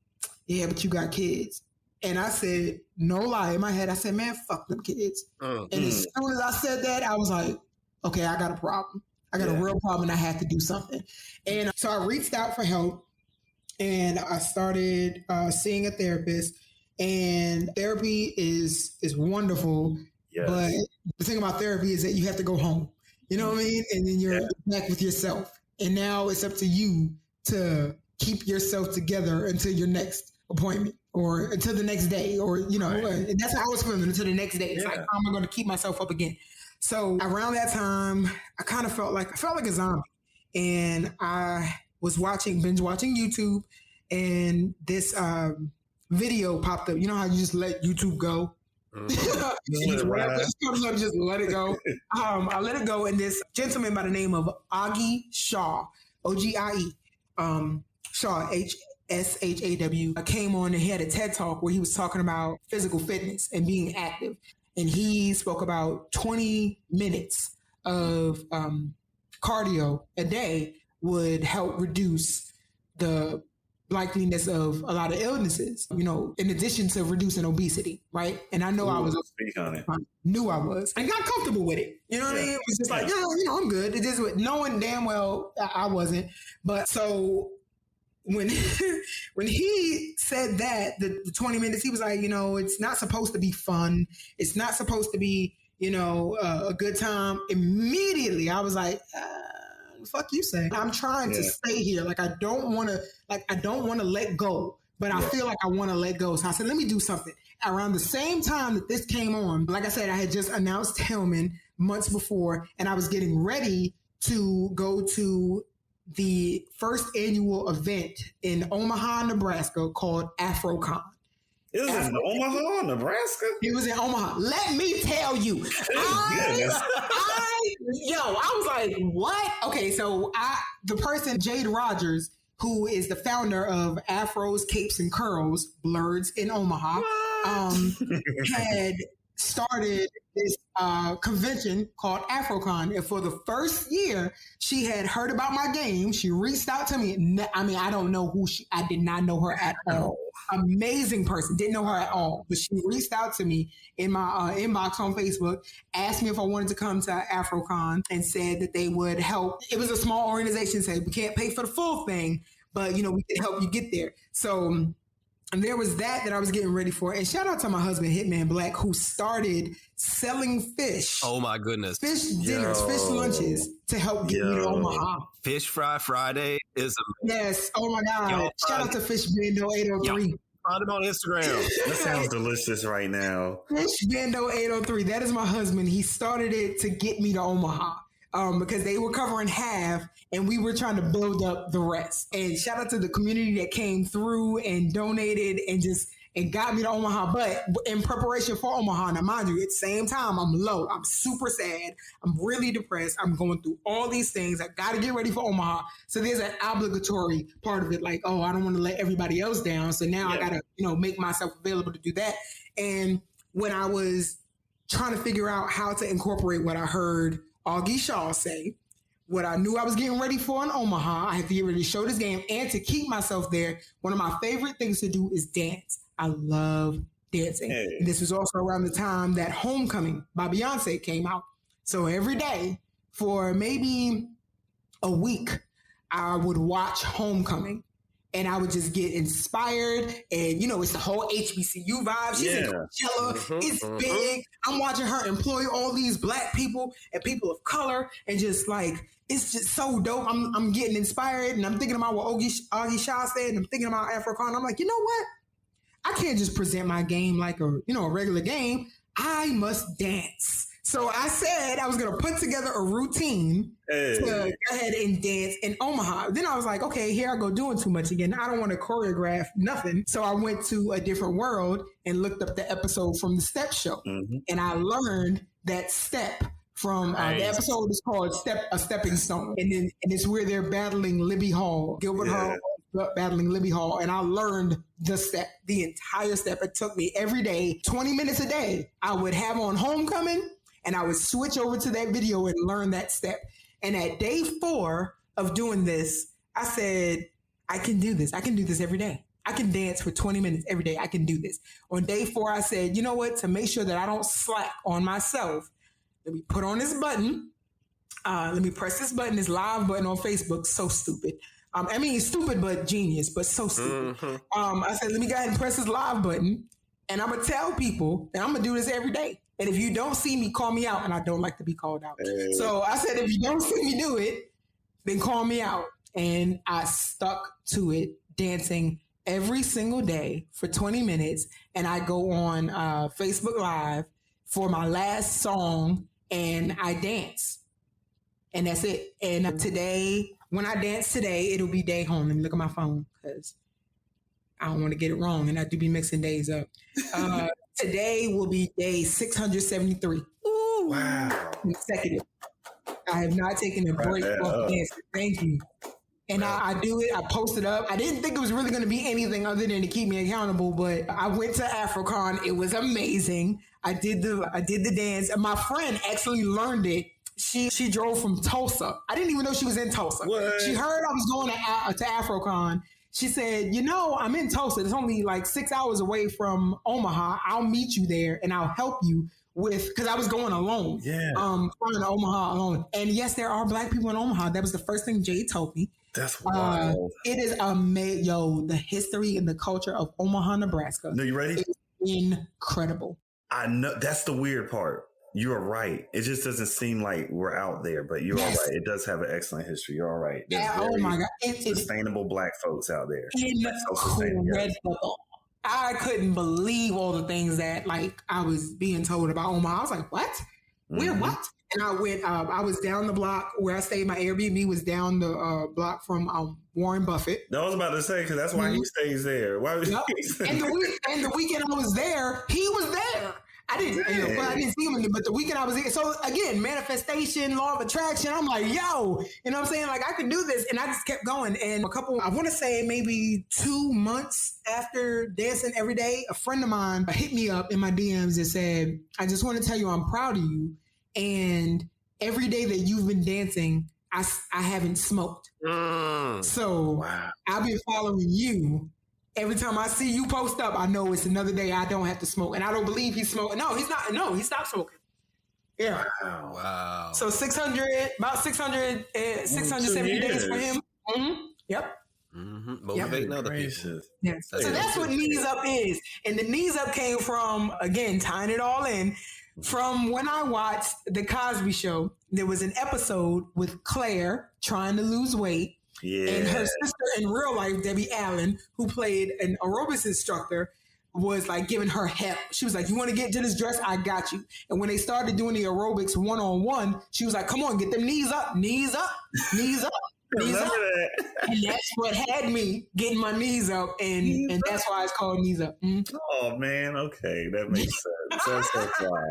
yeah, but you got kids. And I said, no lie, in my head, I said, man, fuck them kids. And as soon as I said that, I was like, okay, I got a problem. I got a real problem and I had to do something. And so I reached out for help and I started seeing a therapist. And therapy is wonderful. Yes. But the thing about therapy is that you have to go home. You know what I mean? And then you're back with yourself. And now it's up to you to keep yourself together until your next appointment or until the next day, or, and that's how I was feeling until the next day. It's like, how am I going to keep myself up again? So around that time, I kind of felt like a zombie, and I was binge watching YouTube, and this video popped up. You know how you just let YouTube go? Whatever comes up, just let it go. I let it go, and this gentleman by the name of Augie Shaw, O-G-I-E, Shaw, H-S-H-A-W, came on and he had a TED Talk where he was talking about physical fitness and being active. And he spoke about 20 minutes of cardio a day would help reduce the likeliness of a lot of illnesses, in addition to reducing obesity, right? And I know I knew I was, and got comfortable with it. You know what I mean? It was just like, I'm good. It is knowing damn well I wasn't. But so when he said that, the 20 minutes, he was like, it's not supposed to be fun. It's not supposed to be, a good time. Immediately, I was like, fuck you say. I'm trying to stay here. Like, I don't want to let go, but I feel like I want to let go. So I said, let me do something. Around the same time that this came on, like I said, I had just announced Hillman months before, and I was getting ready to go to the first annual event in Omaha, Nebraska called AfroCon. It was in Omaha, Nebraska? It was in Omaha. Let me tell you. I was like, what? Okay, so the person, Jade Rogers, who is the founder of Afros, Capes, and Curls, Blurs in Omaha, had started this convention called AfroCon. And for the first year, she had heard about my game. She reached out to me. I mean, I don't know I did not know her at all. Amazing person. Didn't know her at all. But she reached out to me in my inbox on Facebook, asked me if I wanted to come to AfroCon, and said that they would help. It was a small organization, said we can't pay for the full thing, but we can help you get there. So, and there was that I was getting ready for. And shout out to my husband, Hitman Black, who started selling fish. Oh my goodness. Fish dinners, fish lunches to help get me to Omaha. Fish Fry Friday is amazing. Yes. Oh my God. Shout out to Fish Bando 803. Find him on Instagram. That sounds delicious right now. Fish Bando 803. That is my husband. He started it to get me to Omaha. Because they were covering half and we were trying to build up the rest. And shout out to the community that came through and donated and got me to Omaha. But in preparation for Omaha, now mind you, at the same time, I'm low. I'm super sad. I'm really depressed. I'm going through all these things. I got to get ready for Omaha. So there's an obligatory part of it. Like, oh, I don't want to let everybody else down. So now I got to, make myself available to do that. And when I was trying to figure out how to incorporate what I heard Augie Shaw say, what I knew I was getting ready for in Omaha, I had to get ready to show this game and to keep myself there. One of my favorite things to do is dance. I love dancing. Hey. And this was also around the time that Homecoming by Beyonce came out. So every day for maybe a week, I would watch Homecoming. And I would just get inspired. And, it's the whole HBCU vibe. She's in Coachella. It's big. I'm watching her employ all these Black people and people of color. And just like, it's just so dope. I'm getting inspired. And I'm thinking about what Augie Shaw said. And I'm thinking about Afro-Con. I'm like, you know what? I can't just present my game like a regular game. I must dance. So I said I was going to put together a routine to go ahead and dance in Omaha. Then I was like, okay, here I go doing too much again. I don't want to choreograph nothing. So I went to a different world and looked up the episode from the Step Show. Mm-hmm. And I learned that step from the episode is called A Stepping Stone. And it's where they're battling Libby Hall, Gilbert Hall. Battling Libby Hall, and I learned the step, the entire step. It took me every day, 20 minutes a day. I would have on Homecoming, and I would switch over to that video and learn that step. And at day 4 of doing this, I said, I can do this. I can do this every day. I can dance for 20 minutes every day. I can do this. On day 4, I said, you know what? To make sure that I don't slack on myself, let me put on this button. Let me press this button, this live button on Facebook. So stupid. Stupid, but genius, but so stupid. Mm-hmm. I said, let me go ahead and press this live button. And I'm going to tell people that I'm going to do this every day. And if you don't see me, call me out. And I don't like to be called out. So I said, if you don't see me do it, then call me out. And I stuck to it, dancing every single day for 20 minutes. And I go on Facebook Live for my last song and I dance. And that's it. And today, when I dance today, it'll be day home. Let me look at my phone because I don't want to get it wrong. And I do be mixing days up. Today will be day 673. Ooh, wow. Consecutive. I have not taken a break off dancing. Thank you. And I do it. I post it up. I didn't think it was really going to be anything other than to keep me accountable, but I went to Afro-Con. It was amazing. I did the dance. And my friend actually learned it. She drove from Tulsa. I didn't even know she was in Tulsa. What? She heard I was going to Afro-Con. She said, I'm in Tulsa. It's only like 6 hours away from Omaha. I'll meet you there and I'll help you because I was going alone. Yeah. Going to Omaha alone. And yes, there are Black people in Omaha. That was the first thing Jay told me. That's wild. It is amazing. The history and the culture of Omaha, Nebraska. No, you ready? Is incredible. I know. That's the weird part. You're right. It just doesn't seem like we're out there, but you're all right. It does have an excellent history. You're all right. Oh my God. Sustainable Black folks out there. Incredible. I couldn't believe all the things that I was being told about Omaha. I was like, what? Where, what? And I went, I was down the block where I stayed. My Airbnb was down the block from Warren Buffett. I was about to say, because that's why he stays there. Why was he? And the weekend I was there, he was there. I didn't see him, but the weekend I was there. So again, manifestation, law of attraction. I'm like, yo, you know what I'm saying? I could do this. And I just kept going. And I want to say maybe 2 months after dancing every day, a friend of mine hit me up in my DMs and said, I just want to tell you I'm proud of you. And every day that you've been dancing, I haven't smoked. So I've been following you. Every time I see you post up, I know it's another day I don't have to smoke. And I don't believe he's smoking. No, he's not. No, he stopped smoking. Yeah. Wow. So 670 days for him. Mm-hmm. Yep. Mm-hmm. motivating other people. Yes. So that's what Knees Up is. And the Knees Up came from, again, tying it all in, from when I watched The Cosby Show. There was an episode with Claire trying to lose weight. Yeah. And her sister in real life, Debbie Allen, who played an aerobics instructor, was like giving her help. She was like, you want to get into this dress? I got you. And when they started doing the aerobics one-on-one, she was like, come on, get them knees up, knees up, knees up. Knees up. And that's what had me getting my knees up, and that's why it's called Knees Up. Mm-hmm. Oh man, okay, that makes sense. That's so fly.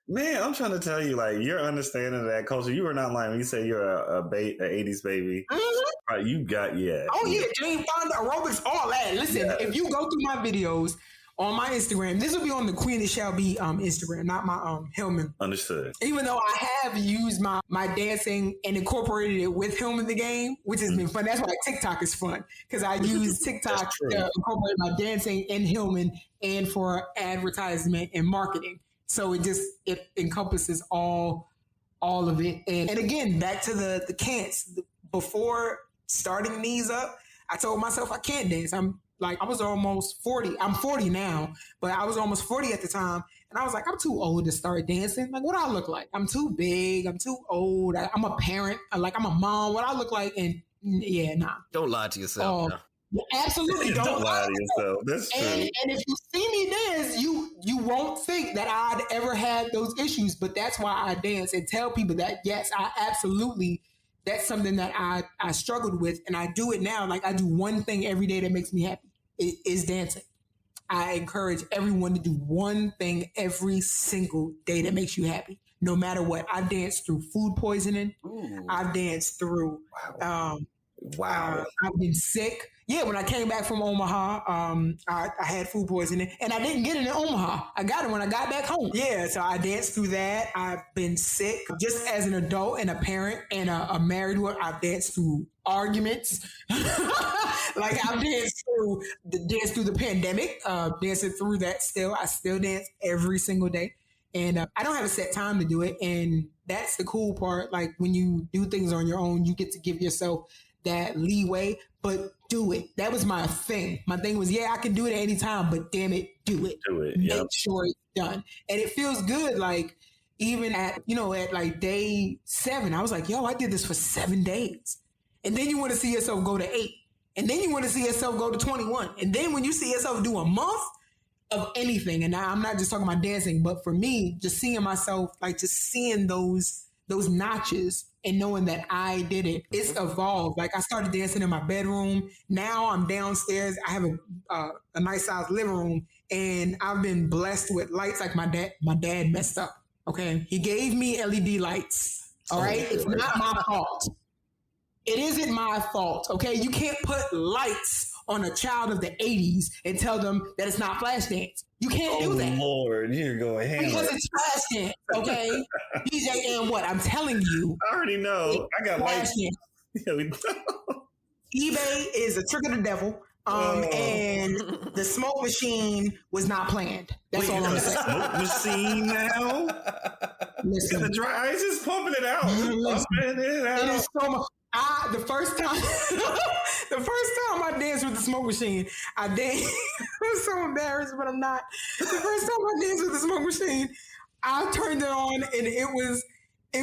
Man, I'm trying to tell you, like, your understanding of that culture, you were not lying when you say you're a 80s baby. Mm-hmm. Right, you got, Oh, yeah, Jane Fonda, aerobics, all that. Listen, if you go through my videos on my Instagram, this will be on the Queen It Shall Be Instagram, not my Hillman. Understood. Even though I have used my dancing and incorporated it with Hillman the Game, which has been fun. That's why TikTok is fun, because I use TikTok to incorporate my dancing in Hillman and for advertisement and marketing. So it encompasses all of it. And again, back to the can'ts. Before starting Knees Up, I told myself I can't dance. I was almost 40. I'm 40 now, but I was almost 40 at the time. And I was like, I'm too old to start dancing. Like, what do I look like? I'm too big. I'm too old. I'm a parent. I'm a mom. What I look like? And nah. Don't lie to yourself. Absolutely don't lie to yourself. That's true. And if you see me dance, you won't think that I'd ever had those issues. But that's why I dance and tell people that, yes, I absolutely, that's something that I struggled with, and I do it now. Like, I do one thing every day that makes me happy. It is dancing. I encourage everyone to do one thing every single day that makes you happy, no matter what. I've danced through food poisoning. Ooh. I've danced through, I've been sick. Yeah, when I came back from Omaha, I had food poisoning, and I didn't get it in Omaha. I got it when I got back home. Yeah, so I danced through that. I've been sick. Just as an adult and a parent and a married one, I've danced through arguments. Like, I've danced through the pandemic, dancing through that still. I still dance every single day. And I don't have a set time to do it. And that's the cool part. Like, when you do things on your own, you get to give yourself that leeway, but do it. That was my thing. My thing was, I can do it at any time, but damn it, do it. Do it. Make sure it's done. And it feels good. Like, even at like day 7, I was like, I did this for 7 days. And then you want to see yourself go to 8. And then you want to see yourself go to 21. And then when you see yourself do a month of anything, and I'm not just talking about dancing, but for me, just seeing myself, like, just seeing those notches and knowing that I did it, it's evolved. Like, I started dancing in my bedroom. Now I'm downstairs. I have a nice sized living room, and I've been blessed with lights. Like, my dad messed up. Okay. He gave me LED lights. All right. It's not my fault. It isn't my fault. Okay. You can't put lights on a child of the 80s and tell them that it's not Flashdance. You can't do that. Oh, Lord, you're going ham. Because it's Flashdance, okay? DJ and what? I'm telling you. I already know. I got lights. eBay is a trick of the devil. And the smoke machine was not planned. That's all I'm saying. Smoke machine now? Listen. The dry ice is pumping it out. Pumping it out. It is so much. The first time I danced with the smoke machine, I danced. I'm so embarrassed, but I'm not. The first time I danced with the smoke machine, I turned it on, and it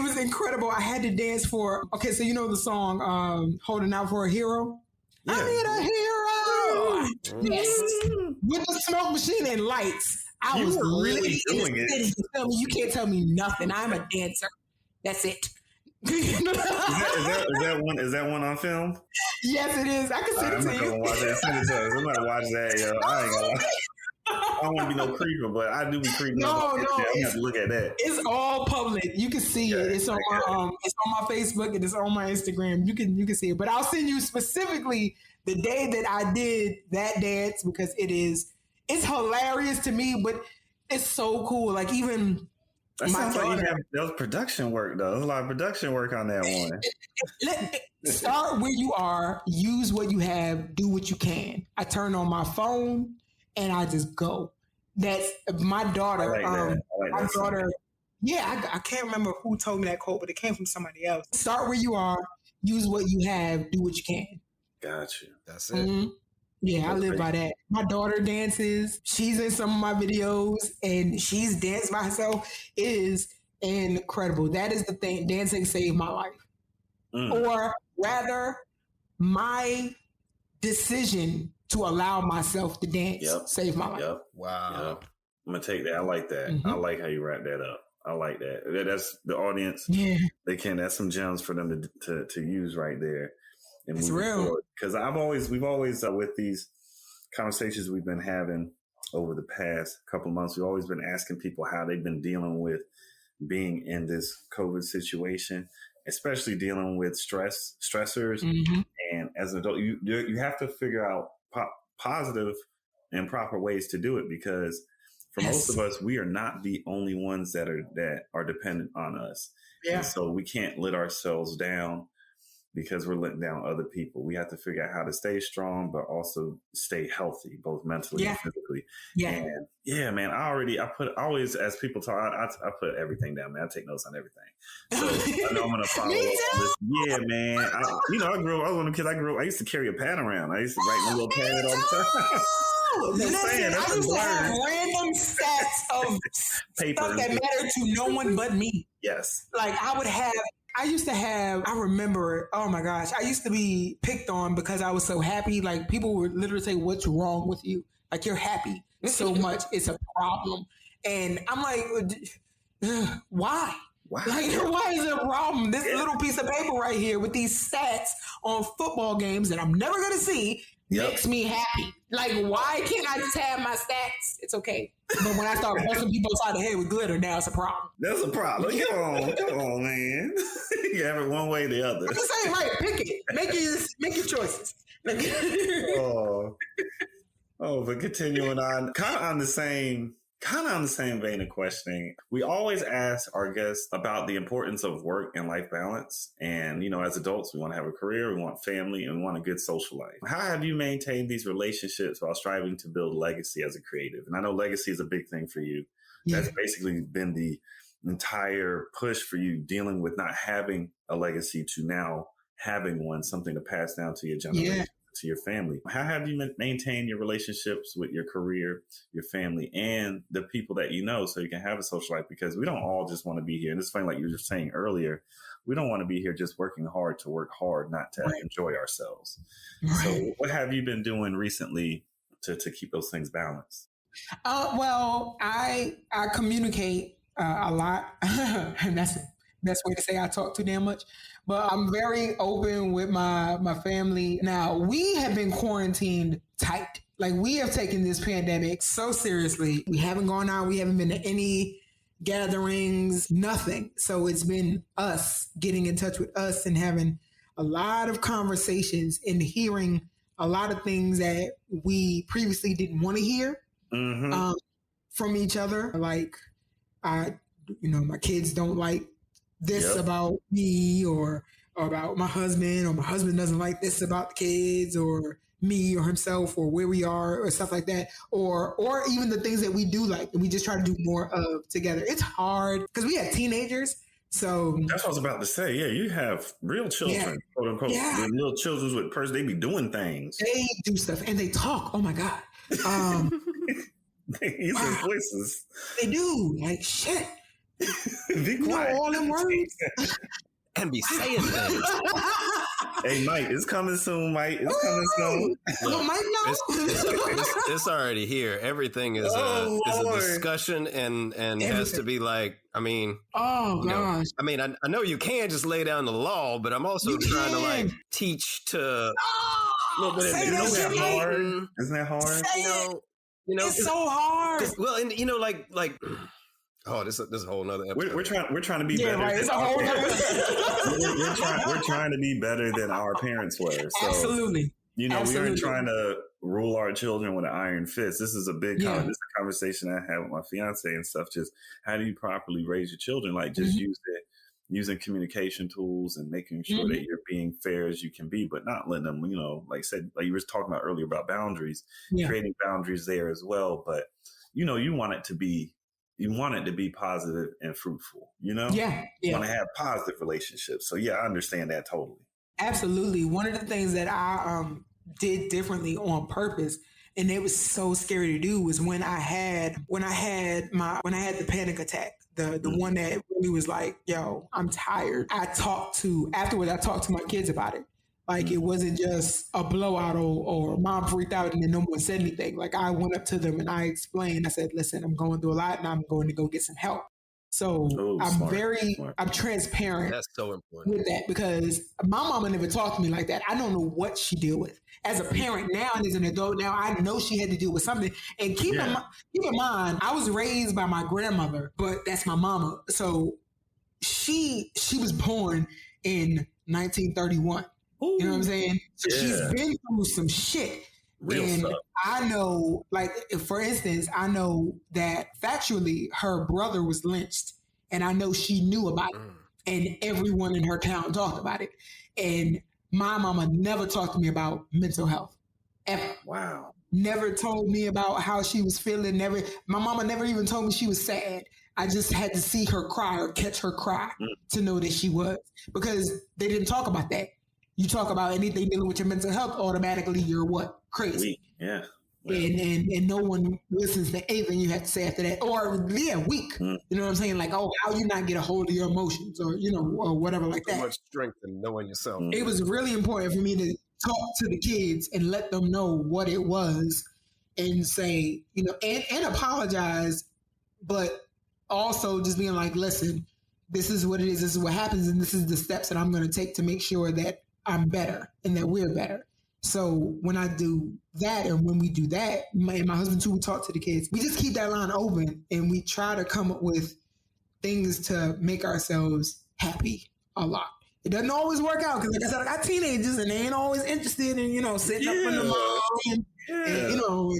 was incredible. I had to dance for. Okay, so you know the song "Holding Out for a Hero." Yeah. I need a hero. Yes, with the smoke machine and lights. I was really doing it. You can't tell me nothing. I'm a dancer. That's it. Is that one on film? Yes, it is. I can send it to you. I'm not gonna watch that. Send it to us. I'm gonna watch that, yo. I ain't gonna. I don't want to be no creeper, but I do be creeping. No, I'm gonna have to look at that. It's all public. You can see it. It's on my Facebook and it's on my Instagram. You can see it. But I'll send you specifically the day that I did that dance, because it's hilarious to me, but it's so cool. Like, even. That sounds like that was production work, though. There's a lot of production work on that one. Start where you are, use what you have, do what you can. I turn on my phone and I just go. That's my daughter. My daughter. Yeah, I can't remember who told me that quote, but it came from somebody else. Start where you are, use what you have, do what you can. Got you. That's it. Mm-hmm. Yeah, That's I live great. by that. My daughter dances. She's in some of my videos and she's danced by herself. It is incredible. That is the thing. Dancing saved my life. Or rather, my decision to allow myself to dance saved my life. Yep. Wow. Yep. I'm gonna take that. I like that. Mm-hmm. I like how you wrap that up. I like that. That's the audience. Yeah. That's some gems for them to use right there. And it's real. Because we've always with these conversations we've been having over the past couple of months, we've always been asking people how they've been dealing with being in this COVID situation, especially dealing with stressors. Mm-hmm. And as an adult, you have to figure out positive and proper ways to do it, because for most of us, we are not the only ones that are dependent on us. Yeah. And so we can't let ourselves down because we're letting down other people. We have to figure out how to stay strong, but also stay healthy, both mentally and physically. Yeah. And yeah, man, I always, as people talk, I put everything down, man. I take notes on everything. So I know I'm going to follow up on this. Yeah, man. I grew up, I was one of the kids, I used to carry a pad around. I used to write my little pad all the time. I used to have random sets of paper stuff that mattered to no one but me. Yes. Like I remember, oh my gosh, I used to be picked on because I was so happy. Like people would literally say, "What's wrong with you? Like you're happy so much, it's a problem." And I'm like, why? Wow. Like, why is it a problem? This little piece of paper right here with these stats on football games that I'm never going to see makes me happy. Like, why can't I just have my stats? It's okay. But when I start busting people upside the head with glitter, now it's a problem. That's a problem. Come on, man. You have it one way or the other. I'm just saying, right, pick it. Make your choices. But continuing on, kind of on the same vein of questioning, we always ask our guests about the importance of work and life balance. And, as adults, we want to have a career, we want family, and we want a good social life. How have you maintained these relationships while striving to build legacy as a creative? And I know legacy is a big thing for you. Yeah. That's basically been the entire push for you, dealing with not having a legacy to now having one, something to pass down to your generation. Yeah. To your family. How have you maintained your relationships with your career, your family, and the people that you know so you can have a social life? Because we don't all just want to be here. And it's funny, like you were saying earlier, we don't want to be here just working hard to work hard, not to enjoy ourselves. Right. So what have you been doing recently to keep those things balanced? Well, I communicate a lot. And that's the best way to say I talk too damn much. But I'm very open with my family. Now, we have been quarantined tight. Like, we have taken this pandemic so seriously. We haven't gone out. We haven't been to any gatherings, nothing. So it's been us getting in touch with us and having a lot of conversations and hearing a lot of things that we previously didn't want to hear from each other. Like, my kids don't like this about me or about my husband, or my husband doesn't like this about the kids or me or himself or where we are or stuff like that, or even the things that we do like and we just try to do more of together. It's hard because we have teenagers. So that's what I was about to say. Yeah, you have real children, quote unquote. Yeah. Little children with person, they be doing things. They do stuff and they talk. Oh my God. They use their voices. They do. Like, shit. Be quiet. All in words. And be saying things. Hey, Mike, it's coming soon, Mike. It's coming soon. Look, Mike knows. It's already here. Everything is a discussion and has to be like, gosh. I know you can't just lay down the law, but I'm also trying to like teach to a little bit. Isn't that hard? Isn't that hard? It's so hard. Well, and like. Oh, this is a whole nother episode. We're trying to be better. Right. It's a whole nother we're trying to be better than our parents were. So, absolutely. We aren't trying to rule our children with an iron fist. This is a big this is a conversation I have with my fiance and stuff. Just how do you properly raise your children? Like just using communication tools and making sure that you're being fair as you can be, but not letting them, like I said, like you were talking about earlier about boundaries, creating boundaries there as well. But, you want it to be positive and fruitful, You want to have positive relationships. So, I understand that totally. Absolutely. One of the things that I did differently on purpose, and it was so scary to do, was when I had the panic attack, the one that really was like, yo, I'm tired. Afterwards I talked to my kids about it. Like it wasn't just a blowout or mom freaked out and then no one said anything. Like I went up to them and I explained, I said, listen, I'm going through a lot and I'm going to go get some help. So I'm transparent. That's so important with that because my mama never talked to me like that. I don't know what she deal with. As a parent now and as an adult now, I know she had to deal with something. And keep in mind, I was raised by my grandmother, but that's my mama. So she was born in 1931. Ooh, you know what I'm saying? So she's been through some shit. Real and stuff. I know, like, for instance, I know that factually her brother was lynched and I know she knew about it and everyone in her town talked about it. And my mama never talked to me about mental health ever. Wow. Never told me about how she was feeling. My mama never even told me she was sad. I just had to see her cry or catch her cry to know that she was, because they didn't talk about that. You talk about anything dealing with your mental health, automatically you're what? Crazy. Yeah. And no one listens to anything you have to say after that. Or weak. You know what I'm saying? Like, oh, how you not get a hold of your emotions or, or whatever like that. So much strength in knowing yourself. It was really important for me to talk to the kids and let them know what it was and say, and apologize, but also just being like, listen, this is what it is. This is what happens. And this is the steps that I'm going to take to make sure that I'm better and that we're better. So when I do that and when we do that, my husband too, we talk to the kids. We just keep that line open and we try to come up with things to make ourselves happy a lot. It doesn't always work out because, like I said, I got teenagers and they ain't always interested in, sitting up in the mall and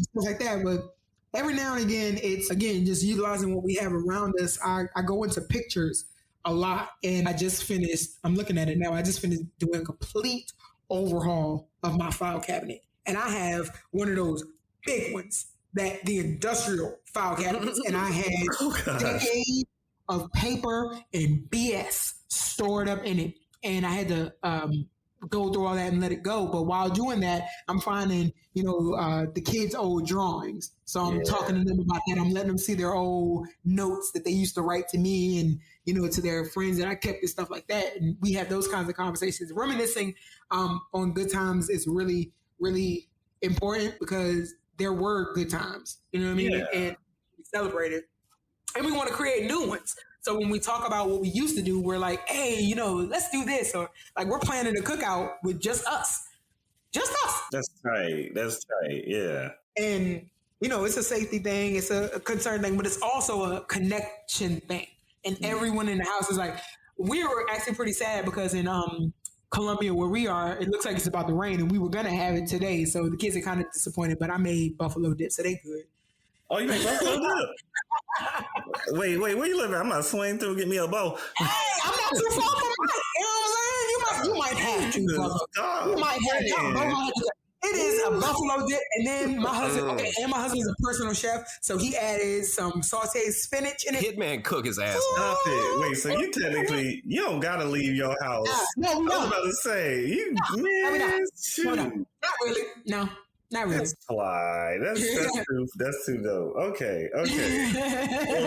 stuff like that. But every now and again, it's, again, just utilizing what we have around us. I go into pictures a lot and I'm looking at it now. I just finished doing a complete overhaul of my file cabinet. And I have one of those big ones, that the industrial file cabinets. And I had decades of paper and BS stored up in it. And I had to go through all that and let it go. But while doing that, I'm finding, the kids' old drawings. So I'm talking to them about that. I'm letting them see their old notes that they used to write to me and, to their friends. And I kept this stuff like that. And we have those kinds of conversations. Reminiscing on good times is really, really important because there were good times. You know what I mean? Yeah. And we celebrated. And we want to create new ones. So when we talk about what we used to do, we're like, hey, let's do this. Or like we're planning a cookout with just us. Just us. That's tight. Yeah. And, it's a safety thing. It's a concern thing, but it's also a connection thing. And everyone in the house is like, we were actually pretty sad because in Columbia, where we are, it looks like it's about to rain and we were going to have it today. So the kids are kind of disappointed, but I made buffalo dip, so they good. Oh, you made buffalo dip? Wait, where you living? I'm not swing through, get me a bowl. Hey, I'm not too far from Mike. You know what I'm saying? You might have to, brother. You might have to. It is a buffalo dip, and then my husband's a personal chef, so he added some sauteed spinach in it. Hitman cook his ass. Stop it. Wait, so you don't gotta leave your house. No, I was about to say, not really. No. Not really. That's fly. That's too dope. Okay. Well,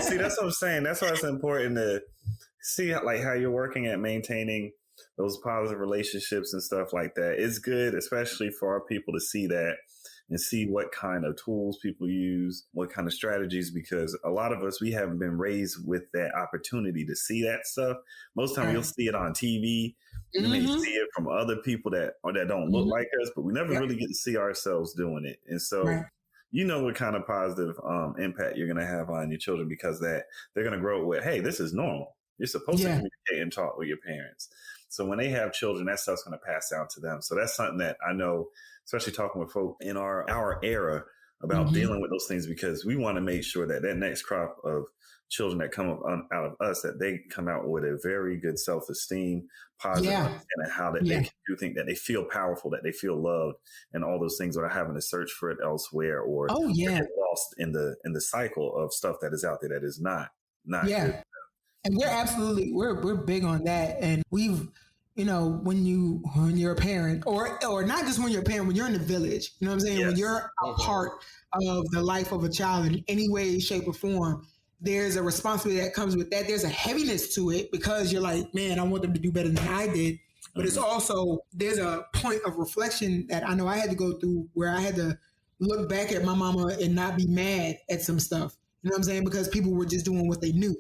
see, that's what I'm saying. That's why it's important to see how you're working at maintaining those positive relationships and stuff like that. It's good, especially for our people to see that and see what kind of tools people use, what kind of strategies, because a lot of us, we haven't been raised with that opportunity to see that stuff. Most of the time you'll see it on TV. You may see it from other people that don't look like us, but we never really get to see ourselves doing it. And so, what kind of positive impact you're going to have on your children, because they're going to grow up with, hey, this is normal. You're supposed to communicate and talk with your parents. So when they have children, that stuff's going to pass down to them. So that's something that I know, especially talking with folk in our era about dealing with those things, because we want to make sure that next crop of children that come out of us, that they come out with a very good self-esteem, positive understanding how that they can do things, that they feel powerful, that they feel loved, and all those things without having to search for it elsewhere or get lost in the cycle of stuff that is out there that is not good. And we're big on that. And we've when you're a parent, or not just when you're a parent, when you're in the village, you know what I'm saying? Yes. When you're a part of the life of a child in any way, shape, or form, there's a responsibility that comes with that. There's a heaviness to it because you're like, man, I want them to do better than I did. But it's also, there's a point of reflection that I know I had to go through where I had to look back at my mama and not be mad at some stuff. You know what I'm saying? Because people were just doing what they knew.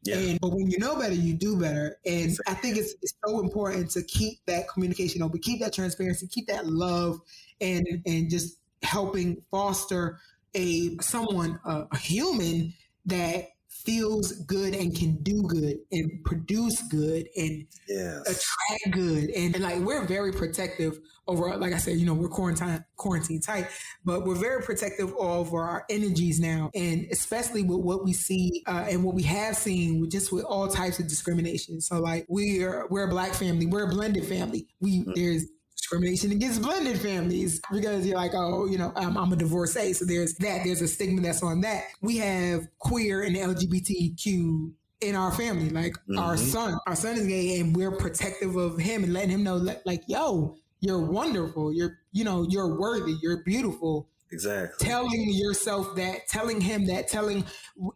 Yeah. But when you know better, you do better. And I think it's so important to keep that communication open, keep that transparency, keep that love, and just helping foster a human that feels good and can do good and produce good and attract good. And like, we're very protective over, like I said, we're quarantine tight, but we're very protective over our energies now. And especially with what we see and what we have seen with all types of discrimination. So like, we're a Black family, we're a blended family. There's discrimination against blended families because you're like, I'm a divorcee. So there's a stigma that's on that. We have queer and LGBTQ in our family. Like our son is gay, and we're protective of him and letting him know like, yo, you're wonderful. You're worthy. You're beautiful. Exactly. Telling him that,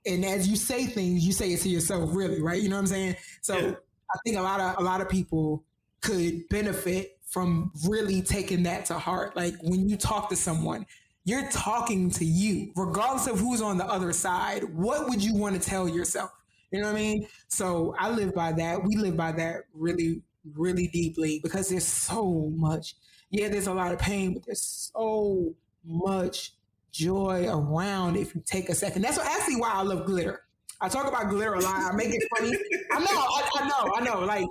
and as you say things, you say it to yourself, really, right? You know what I'm saying? So I think a lot of people could benefit from really taking that to heart. Like, when you talk to someone, you're talking to you, regardless of who's on the other side. What would you want to tell yourself? You know what I mean? So I live by that. We live by that really, really deeply, because there's so much. Yeah, there's a lot of pain, but there's so much joy around if you take a second. That's actually why I love glitter. I talk about glitter a lot. I make it funny. I know. Like,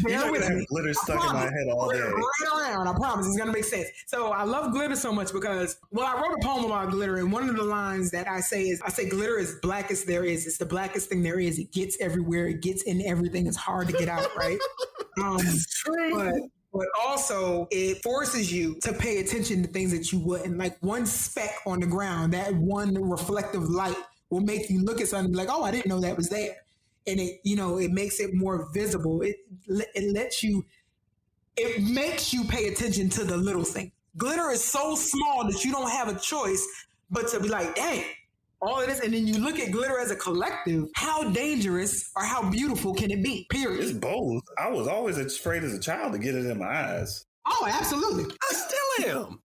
bear with me. Glitter stuck in my head all day. Right around. I promise it's gonna make sense. So I love glitter so much because, I wrote a poem about glitter, and one of the lines that I say glitter is blackest there is. It's the blackest thing there is. It gets everywhere. It gets in everything. It's hard to get out, right? But also it forces you to pay attention to things that you wouldn't. Like, one speck on the ground, that one reflective light will make you look at something and be like, oh, I didn't know that was there. And it makes it more visible. It makes you pay attention to the little thing. Glitter is so small that you don't have a choice but to be like, dang, all of this. And then you look at glitter as a collective. How dangerous or how beautiful can it be? Period. It's both. I was always afraid as a child to get it in my eyes. Oh, absolutely. I still am.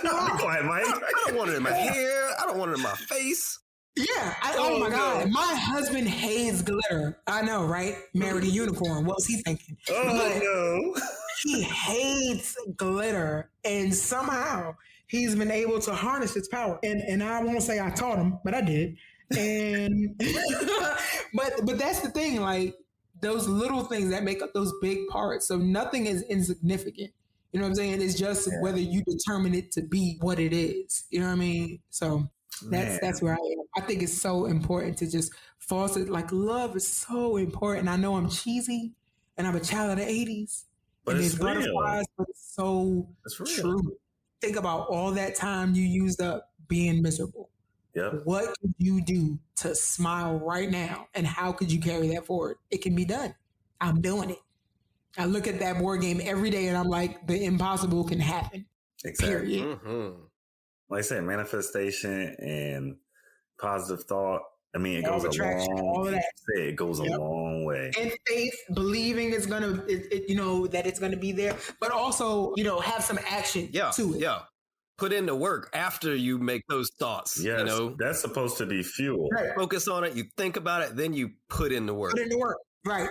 Go ahead, Mike. I don't want it in my hair. I don't want it in my face. Yeah. Oh my God. My husband hates glitter. I know, right? Married a unicorn. What was he thinking? No. He hates glitter. And somehow he's been able to harness its power. And I won't say I taught him, but I did. And but that's the thing, like, those little things that make up those big parts. So nothing is insignificant. You know what I'm saying? It's just whether you determine it to be what it is. You know what I mean? So that's where I am. I think it's so important to just foster, like, love is so important. I know I'm cheesy and I'm a child of the 80s. But and it's real. Butterflies, but it's so true. Think about all that time you used up being miserable. Yep. What could you do to smile right now? And how could you carry that forward? It can be done. I'm doing it. I look at that board game every day and I'm like, the impossible can happen. Exactly. Period. Like I said, manifestation and positive thought. I mean, it goes a long way. And faith, believing is gonna, that it's gonna be there, but also, have some action to it. Yeah. Put in the work after you make those thoughts. Yes, that's supposed to be fuel. Right. Focus on it. You think about it, then you put in the work. Right.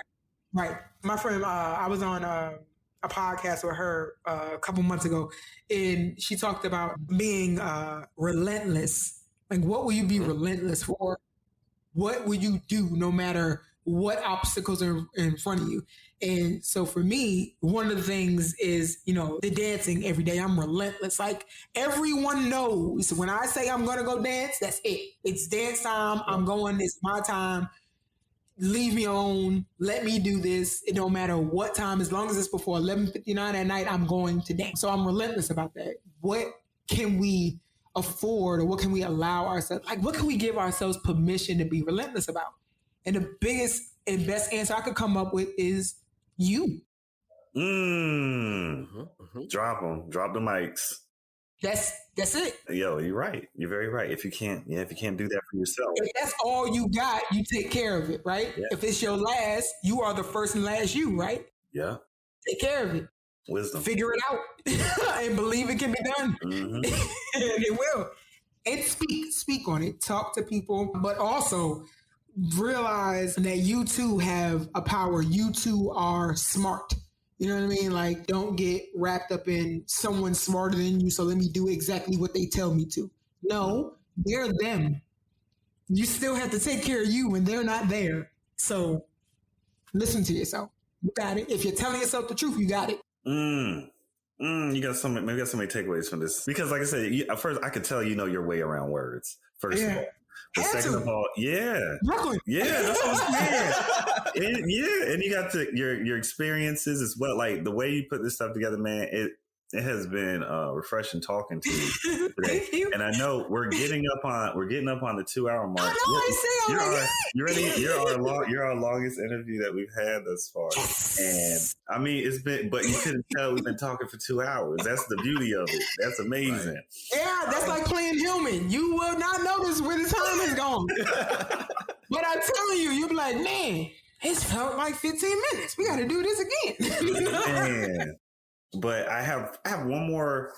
My friend, I was on a podcast with her a couple months ago, and she talked about being relentless. Like, what will you be relentless for? What will you do no matter what obstacles are in front of you? And so for me, one of the things is, the dancing every day. I'm relentless. Like, everyone knows when I say I'm going to go dance, that's it. It's dance time. I'm going. It's my time. Leave me alone. Let me do this. It don't matter what time, as long as it's before 11:59 at night, I'm going to dance. So I'm relentless about that. What can we afford, or what can we allow ourselves? Like, what can we give ourselves permission to be relentless about? And the biggest and best answer I could come up with is you. Drop them. Drop the mics. That's it. Yo, you're right. You're very right. If you can't do that for yourself. If that's all you got, you take care of it, right? Yeah. If it's your last, you are the first and last you, right? Yeah. Take care of it. Wisdom. Figure it out and believe it can be done. And it will. And speak on it. Talk to people, but also realize that you too have a power. You too are smart. You know what I mean? Like, don't get wrapped up in someone smarter than you, so let me do exactly what they tell me to. No, they're them. You still have to take care of you when they're not there. So listen to yourself. You got it. If you're telling yourself the truth, you got it. You got some, maybe got so many takeaways from this. Because like I said, at first I could tell your way around words, first of all. But second of all, Brooklyn. Yeah, that's what I'm saying. And you got your experiences as well. Like the way you put this stuff together, man, it has been refreshing talking to you today. Thank you. And I know we're getting up on the 2-hour mark. I know. You're our longest interview that we've had thus far. And I mean, but you couldn't tell we've been talking for 2 hours. That's the beauty of it. That's amazing. Right. Yeah, that's like playing Hillman. You will not notice where the time is gone. But I'm telling you, you'll be like, man, it's felt like 15 minutes. We got to do this again. Man. But I have one more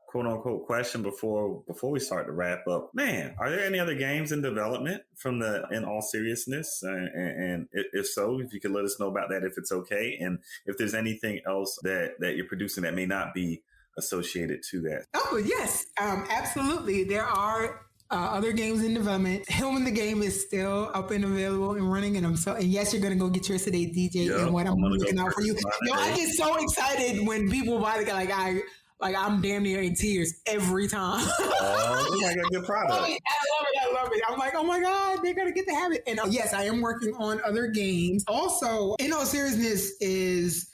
quote unquote question before we start to wrap up. Man, are there any other games in development in all seriousness? And if so, if you could let us know about that, if it's okay. And if there's anything else that you're producing that may not be associated to that. Oh, yes, absolutely. There are other games in development. Hillman the Game is still up and available and running, and yes, you're gonna go get yours today, DJ. And what I'm looking out for you. I get so excited when people buy the game. I'm damn near in tears every time. Oh, like a good product. I love it. I'm like, oh my God, they're gonna get to have it. And yes, I am working on other games. Also, In All Seriousness is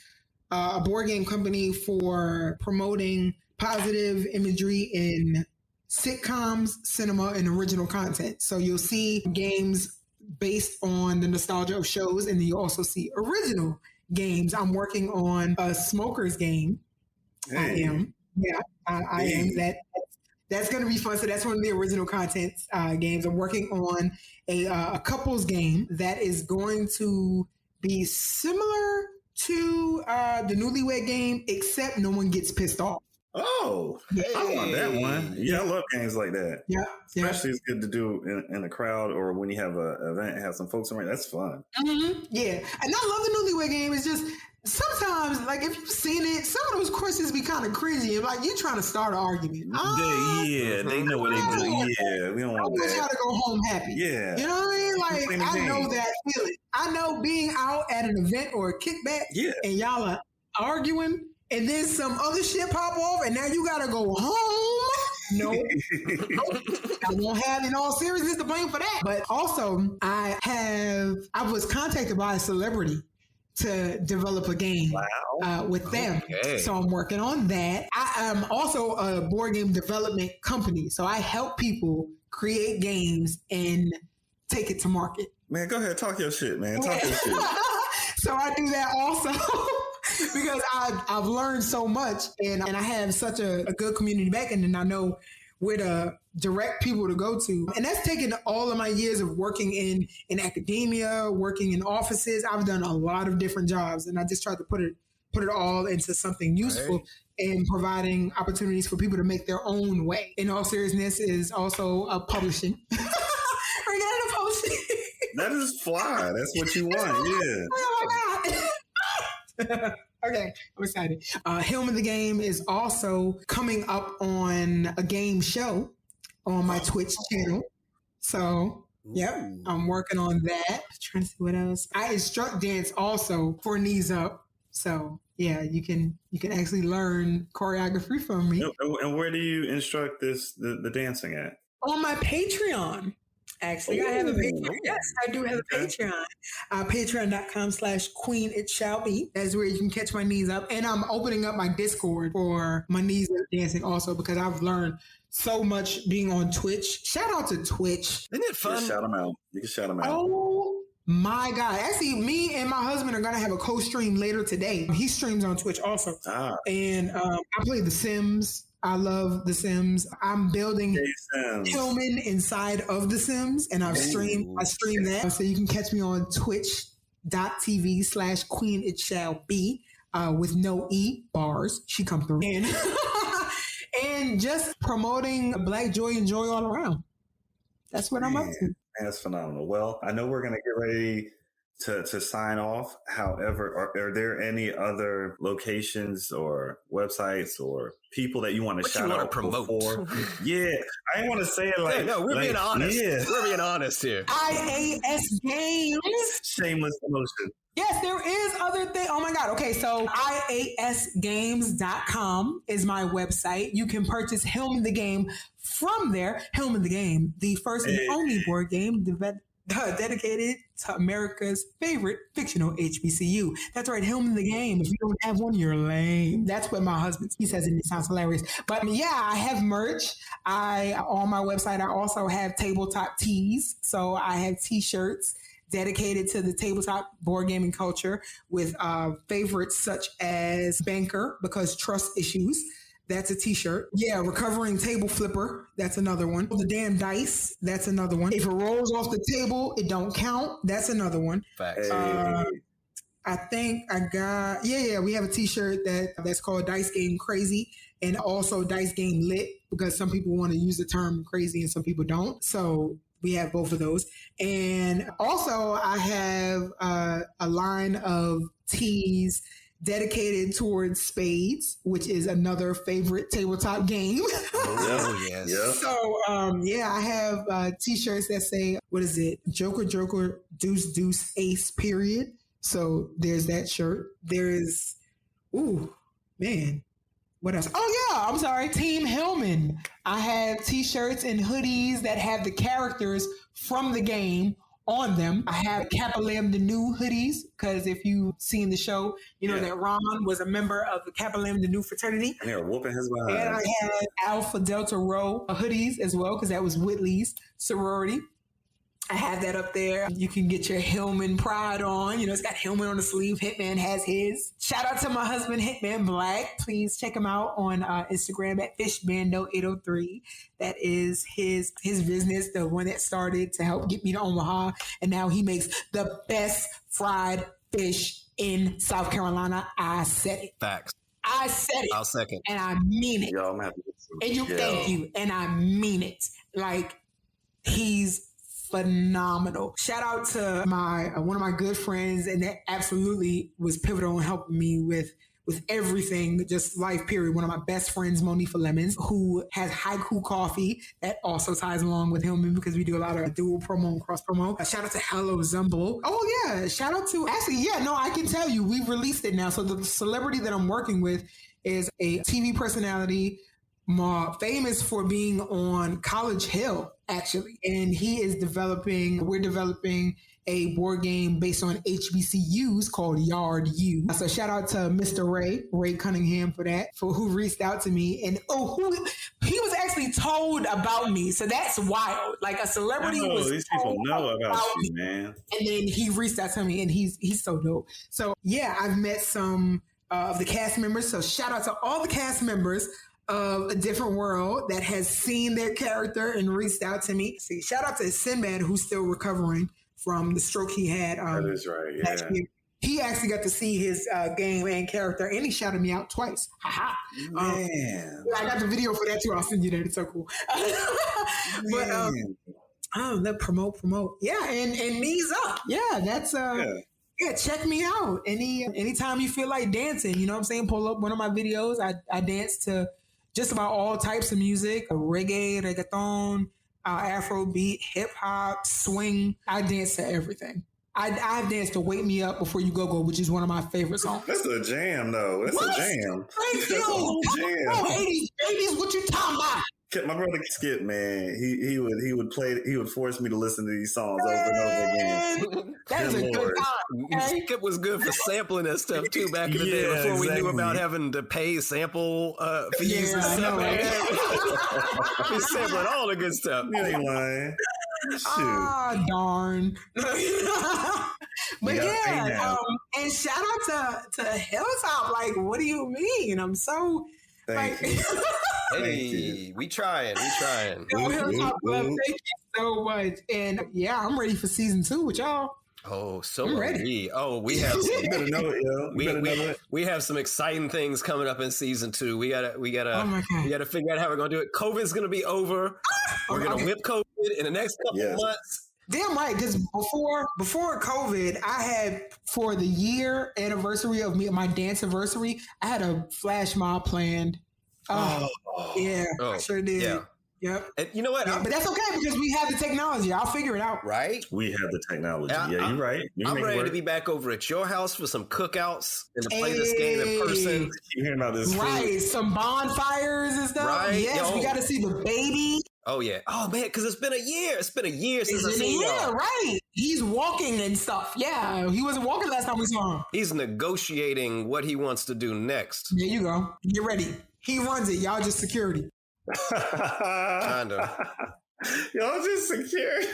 a board game company for promoting positive imagery in sitcoms, cinema, and original content. So you'll see games based on the nostalgia of shows, and then you also see original games. I'm working on a smokers game. Hey. I am. Yeah, I am. That's going to be fun. So that's one of the original content games. I'm working on a couples game that is going to be similar to the Newlywed Game, except no one gets pissed off. Oh, hey. I want that one. Yeah, I love games like that. Yeah. Especially it's good to do in a crowd or when you have an event, have some folks around. That's fun. Mm-hmm. Yeah. And I love the Newlywed Game. It's just sometimes, like, if you've seen it, some of those questions be kind of cringy. Like, you're trying to start an argument. They know what they do. Yeah, we don't want that. I want y'all to go home happy. Yeah. You know what I mean? Like, I know that feeling. I know being out at an event or a kickback and y'all are arguing, and then some other shit pop off, and now you gotta go home. No, I won't have In All Seriousness to blame for that. But also, I was contacted by a celebrity to develop a game with them. Okay. So I'm working on that. I am also a board game development company. So I help people create games and take it to market. Man, go ahead. Talk your shit, man. Talk your shit. So I do that also. Because I've learned so much, and I have such a good community back, and I know where to direct people to go to. And that's taken all of my years of working in academia, working in offices. I've done a lot of different jobs, and I just tried to put it all into something useful and providing opportunities for people to make their own way. In All Seriousness is also a publishing. We're getting a publishing. That is fly. That's what you want. Yeah. Oh my God. Okay, I'm excited. Hillman the Game is also coming up on a game show on my Twitch channel. So, yep, I'm working on that. I'm trying to see what else. I instruct dance also for Knees Up. So, yeah, you can actually learn choreography from me. And where do you instruct the dancing at? On my Patreon. Actually, I have a Patreon. Yes, I do have a Patreon. Patreon.com/Queen It Shall Be. That's where you can catch my Knees Up. And I'm opening up my Discord for my Knees Up dancing also, because I've learned so much being on Twitch. Shout out to Twitch. Isn't it fun? Shout them out. You can shout them out. Oh My God. Actually, me and my husband are going to have a co-stream later today. He streams on Twitch also. And I play The Sims. I love The Sims. I'm building Hillman inside of The Sims, and I stream that. So you can catch me on twitch.tv/Queen It Shall Be with no E bars. She come through. And just promoting Black joy and joy all around. That's what I'm up to. That's phenomenal. Well, I know we're going to get ready to sign off. However, are there any other locations or websites or people that you want to shout out promote? Yeah, I didn't want to say it like. Yeah, no, we're being honest. Yeah. We're being honest here. IAS Games. Shameless promotion. Yes, there is other thing. Oh my God. Okay. So iasgames.com is my website. You can purchase Hillman the Game from there. Hillman the Game, the first and only board game dedicated to America's favorite fictional HBCU. That's right. Hillman the Game. If you don't have one, you're lame. That's what my husband, he says, and it sounds hilarious. But yeah, I have merch. On my website, I also have tabletop tees. So I have t-shirts dedicated to the tabletop board gaming culture with favorites such as Banker, because trust issues. That's a t-shirt. Yeah, Recovering Table Flipper. That's another one. The Damn Dice. That's another one. If it rolls off the table, it don't count. That's another one. Facts. I think I got, we have a t-shirt that's called Dice Game Crazy, and also Dice Game Lit, because some people want to use the term crazy and some people don't. So we have both of those. And also I have a line of teas dedicated towards spades, which is another favorite tabletop game. Oh, yes. Yeah. So, I have t-shirts that say, what is it? Joker, Joker, Deuce, Deuce, Ace, period. So there's that shirt. There is, what else? Oh, yeah, I'm sorry. Team Hillman. I have t-shirts and hoodies that have the characters from the game on them. I have Kappa-Lam the New hoodies, because if you've seen the show, you know that Ron was a member of the Kappa-Lam the New fraternity. And they were whooping his behind. And I had Alpha Delta Rho hoodies as well, because that was Whitley's sorority. I have that up there. You can get your Hillman pride on. You know, it's got Hillman on the sleeve. Hitman has his. Shout out to my husband, Hitman Black. Please check him out on Instagram at FishBando803. That is his business, the one that started to help get me to Omaha. And now he makes the best fried fish in South Carolina. I said it. Facts. I said it. I'll second. And I mean it. Yo, I'm happy to and you thank you. And I mean it. Like, he's phenomenal. Shout out to my one of my good friends, and that absolutely was pivotal in helping me with everything, just life period. One of my best friends, Monifa Lemons, who has Haiku Coffee. That also ties along with him, because we do a lot of dual promo and cross promo. Shout out to Hello Zumble. Oh yeah, shout out to, actually, I can tell you, we've released it now. So the celebrity that I'm working with is a TV personality, famous for being on College Hill, actually. And we're developing a board game based on HBCUs called Yard U. So shout out to Mr. Ray Cunningham for who reached out to me. And he was actually told about me. So that's wild. Like, a celebrity these people know about you, man. And then he reached out to me, and he's so dope. So yeah, I've met some of the cast members. So shout out to all the cast members of A Different World that has seen their character and reached out to me. See, shout out to Sinbad, who's still recovering from the stroke he had. That is right, yeah. He actually got to see his game and character, and he shouted me out twice. Ha-ha. Man. I got the video for that too. I'll send you that. It's so cool. But let promote. Yeah, and knees up. Yeah, that's yeah, check me out. Anytime you feel like dancing, you know what I'm saying? Pull up one of my videos. I dance to just about all types of music: reggae, reggaeton, Afrobeat, hip hop, swing. I dance to everything. I've danced to "Wake Me Up Before You Go Go," which is one of my favorite songs. That's a jam, though. That's a jam. Thank you. That's a whole jam. 80s, what you talking about? My brother Skip, man, he would force me to listen to these songs over and over again. That's a good time. Okay? Skip was good for sampling that stuff too back in the day, before we knew about having to pay sample fees and stuff. He's sampling all the good stuff. You ain't lying. Darn. But and shout out to Hilltop. Like, what do you mean? I'm so Thank you. Hey, we trying. Hilltop Club, thank you so much. And yeah, I'm ready for season 2 with y'all. Oh, so I'm ready. ready. Oh, we have some, You better know it, yo. We have some exciting things coming up in season 2. We gotta figure out how we're gonna do it. COVID's gonna be over. We're gonna whip COVID in the next couple of months. Damn right, because before COVID, I had, for the year anniversary of my dance anniversary, I had a flash mob planned. I sure did. Yeah. Yep. And you know what? Yeah, but that's okay because we have the technology. I'll figure it out. Right? We have the technology. You're right. I'm ready to be back over at your house for some cookouts and to play this game in person. You hearing about this? Right. Food? Some bonfires and stuff. Right. Yes, we got to see the baby. Oh, yeah. Oh, man, because it's been a year. It's been a year since I've seen y'all. Right. He's walking and stuff. Yeah, he wasn't walking last time we saw him. He's negotiating what he wants to do next. There you go. Get ready. He runs it. Y'all just security. Kind of. Y'all just security.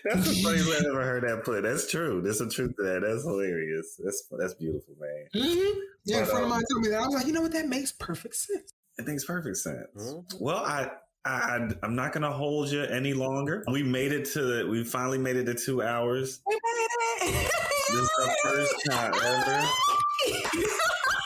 That's the funniest way I've ever heard that put. That's true. There's some truth to that. That's hilarious. That's beautiful, man. Mm-hmm. Yeah, a friend of mine told me that. I was like, you know what? That makes perfect sense. It makes perfect sense. Mm-hmm. Well, I'm not going to hold you any longer. We finally made it to 2 hours. We made it. This is our first time ever.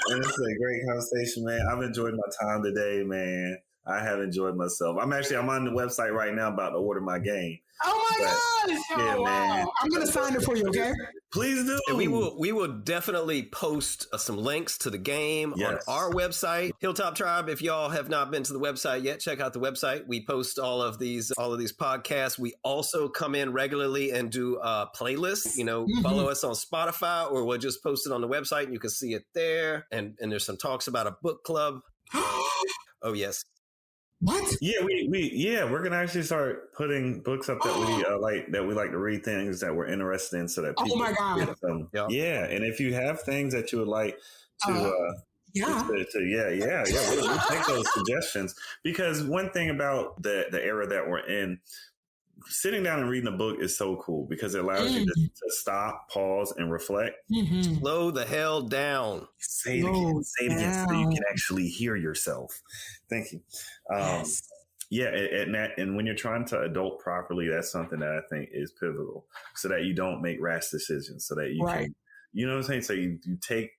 And it's a great conversation, man. I've enjoyed my time today, man. I have enjoyed myself. I'm on the website right now about to order my game. Oh my gosh! Yeah, man. I'm gonna sign it for you, okay? Please do. And we will definitely post some links to the game on our website, Hilltop Tribe. If y'all have not been to the website yet, check out the website. We post all of these podcasts. We also come in regularly and do playlists. Follow us on Spotify, or we'll just post it on the website, and you can see it there. And there's some talks about a book club. Oh yes. What? Yeah, we're gonna actually start putting books up that we like to read, things that we're interested in, so that people. Oh my god! Yeah, and if you have things that you would like to, we'll take those suggestions, because one thing about the era that we're in, sitting down and reading a book is so cool because it allows you to stop, pause, and reflect. Mm-hmm. Slow the hell down. Say it again so you can actually hear yourself. Thank you. Yes. Yeah, and when you're trying to adult properly, that's something that I think is pivotal, so that you don't make rash decisions, so that you can, you know what I'm saying? So you take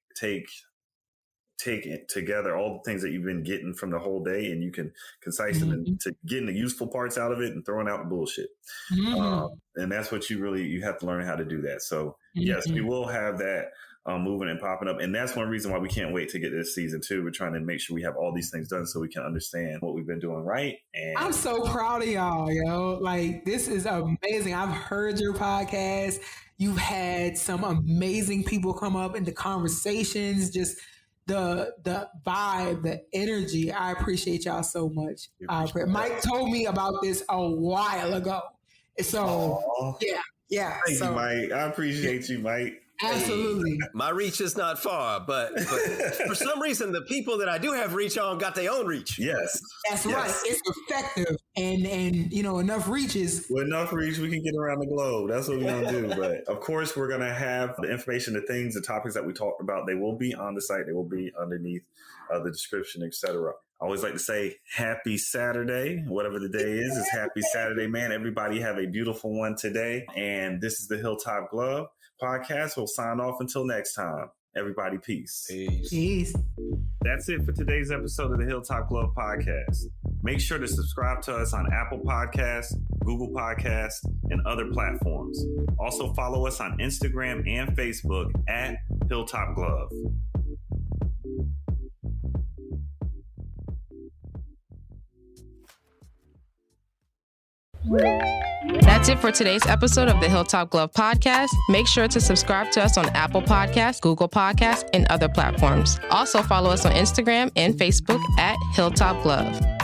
it together, all the things that you've been getting from the whole day, and you can concise them into getting the useful parts out of it and throwing out the bullshit. And that's what you have to learn how to do that. So yes, we will have that moving and popping up. And that's one reason why we can't wait to get this season 2. We're trying to make sure we have all these things done so we can understand what we've been doing right. And I'm so proud of y'all, yo. Like, this is amazing. I've heard your podcast. You've had some amazing people come up into conversations, just the vibe, the energy. I appreciate y'all so much. Mike told me about this a while ago. So, yeah. Thank you, Mike. I appreciate you, Mike. Absolutely. My reach is not far, but for some reason, the people that I do have reach on got their own reach. Yes. That's right. It's effective. And enough reaches. With enough reach, we can get around the globe. That's what we're going to do. But of course, we're going to have the information, the things, the topics that we talked about. They will be on the site. They will be underneath the description, etc. I always like to say happy Saturday. Whatever the day is happy Saturday, man. Everybody have a beautiful one today. And this is the Hilltop Glove Podcast. We'll sign off until next time. Everybody, peace. Peace. That's it for today's episode of the Hilltop Glove Podcast. Make sure to subscribe to us on Apple Podcasts, Google Podcasts, and other platforms. Also follow us on Instagram and Facebook at Hilltop Glove. That's it for today's episode of the Hilltop Glove Podcast. Make sure to subscribe to us on Apple Podcasts, Google Podcasts, and other platforms. Also follow us on Instagram and Facebook at Hilltop Glove.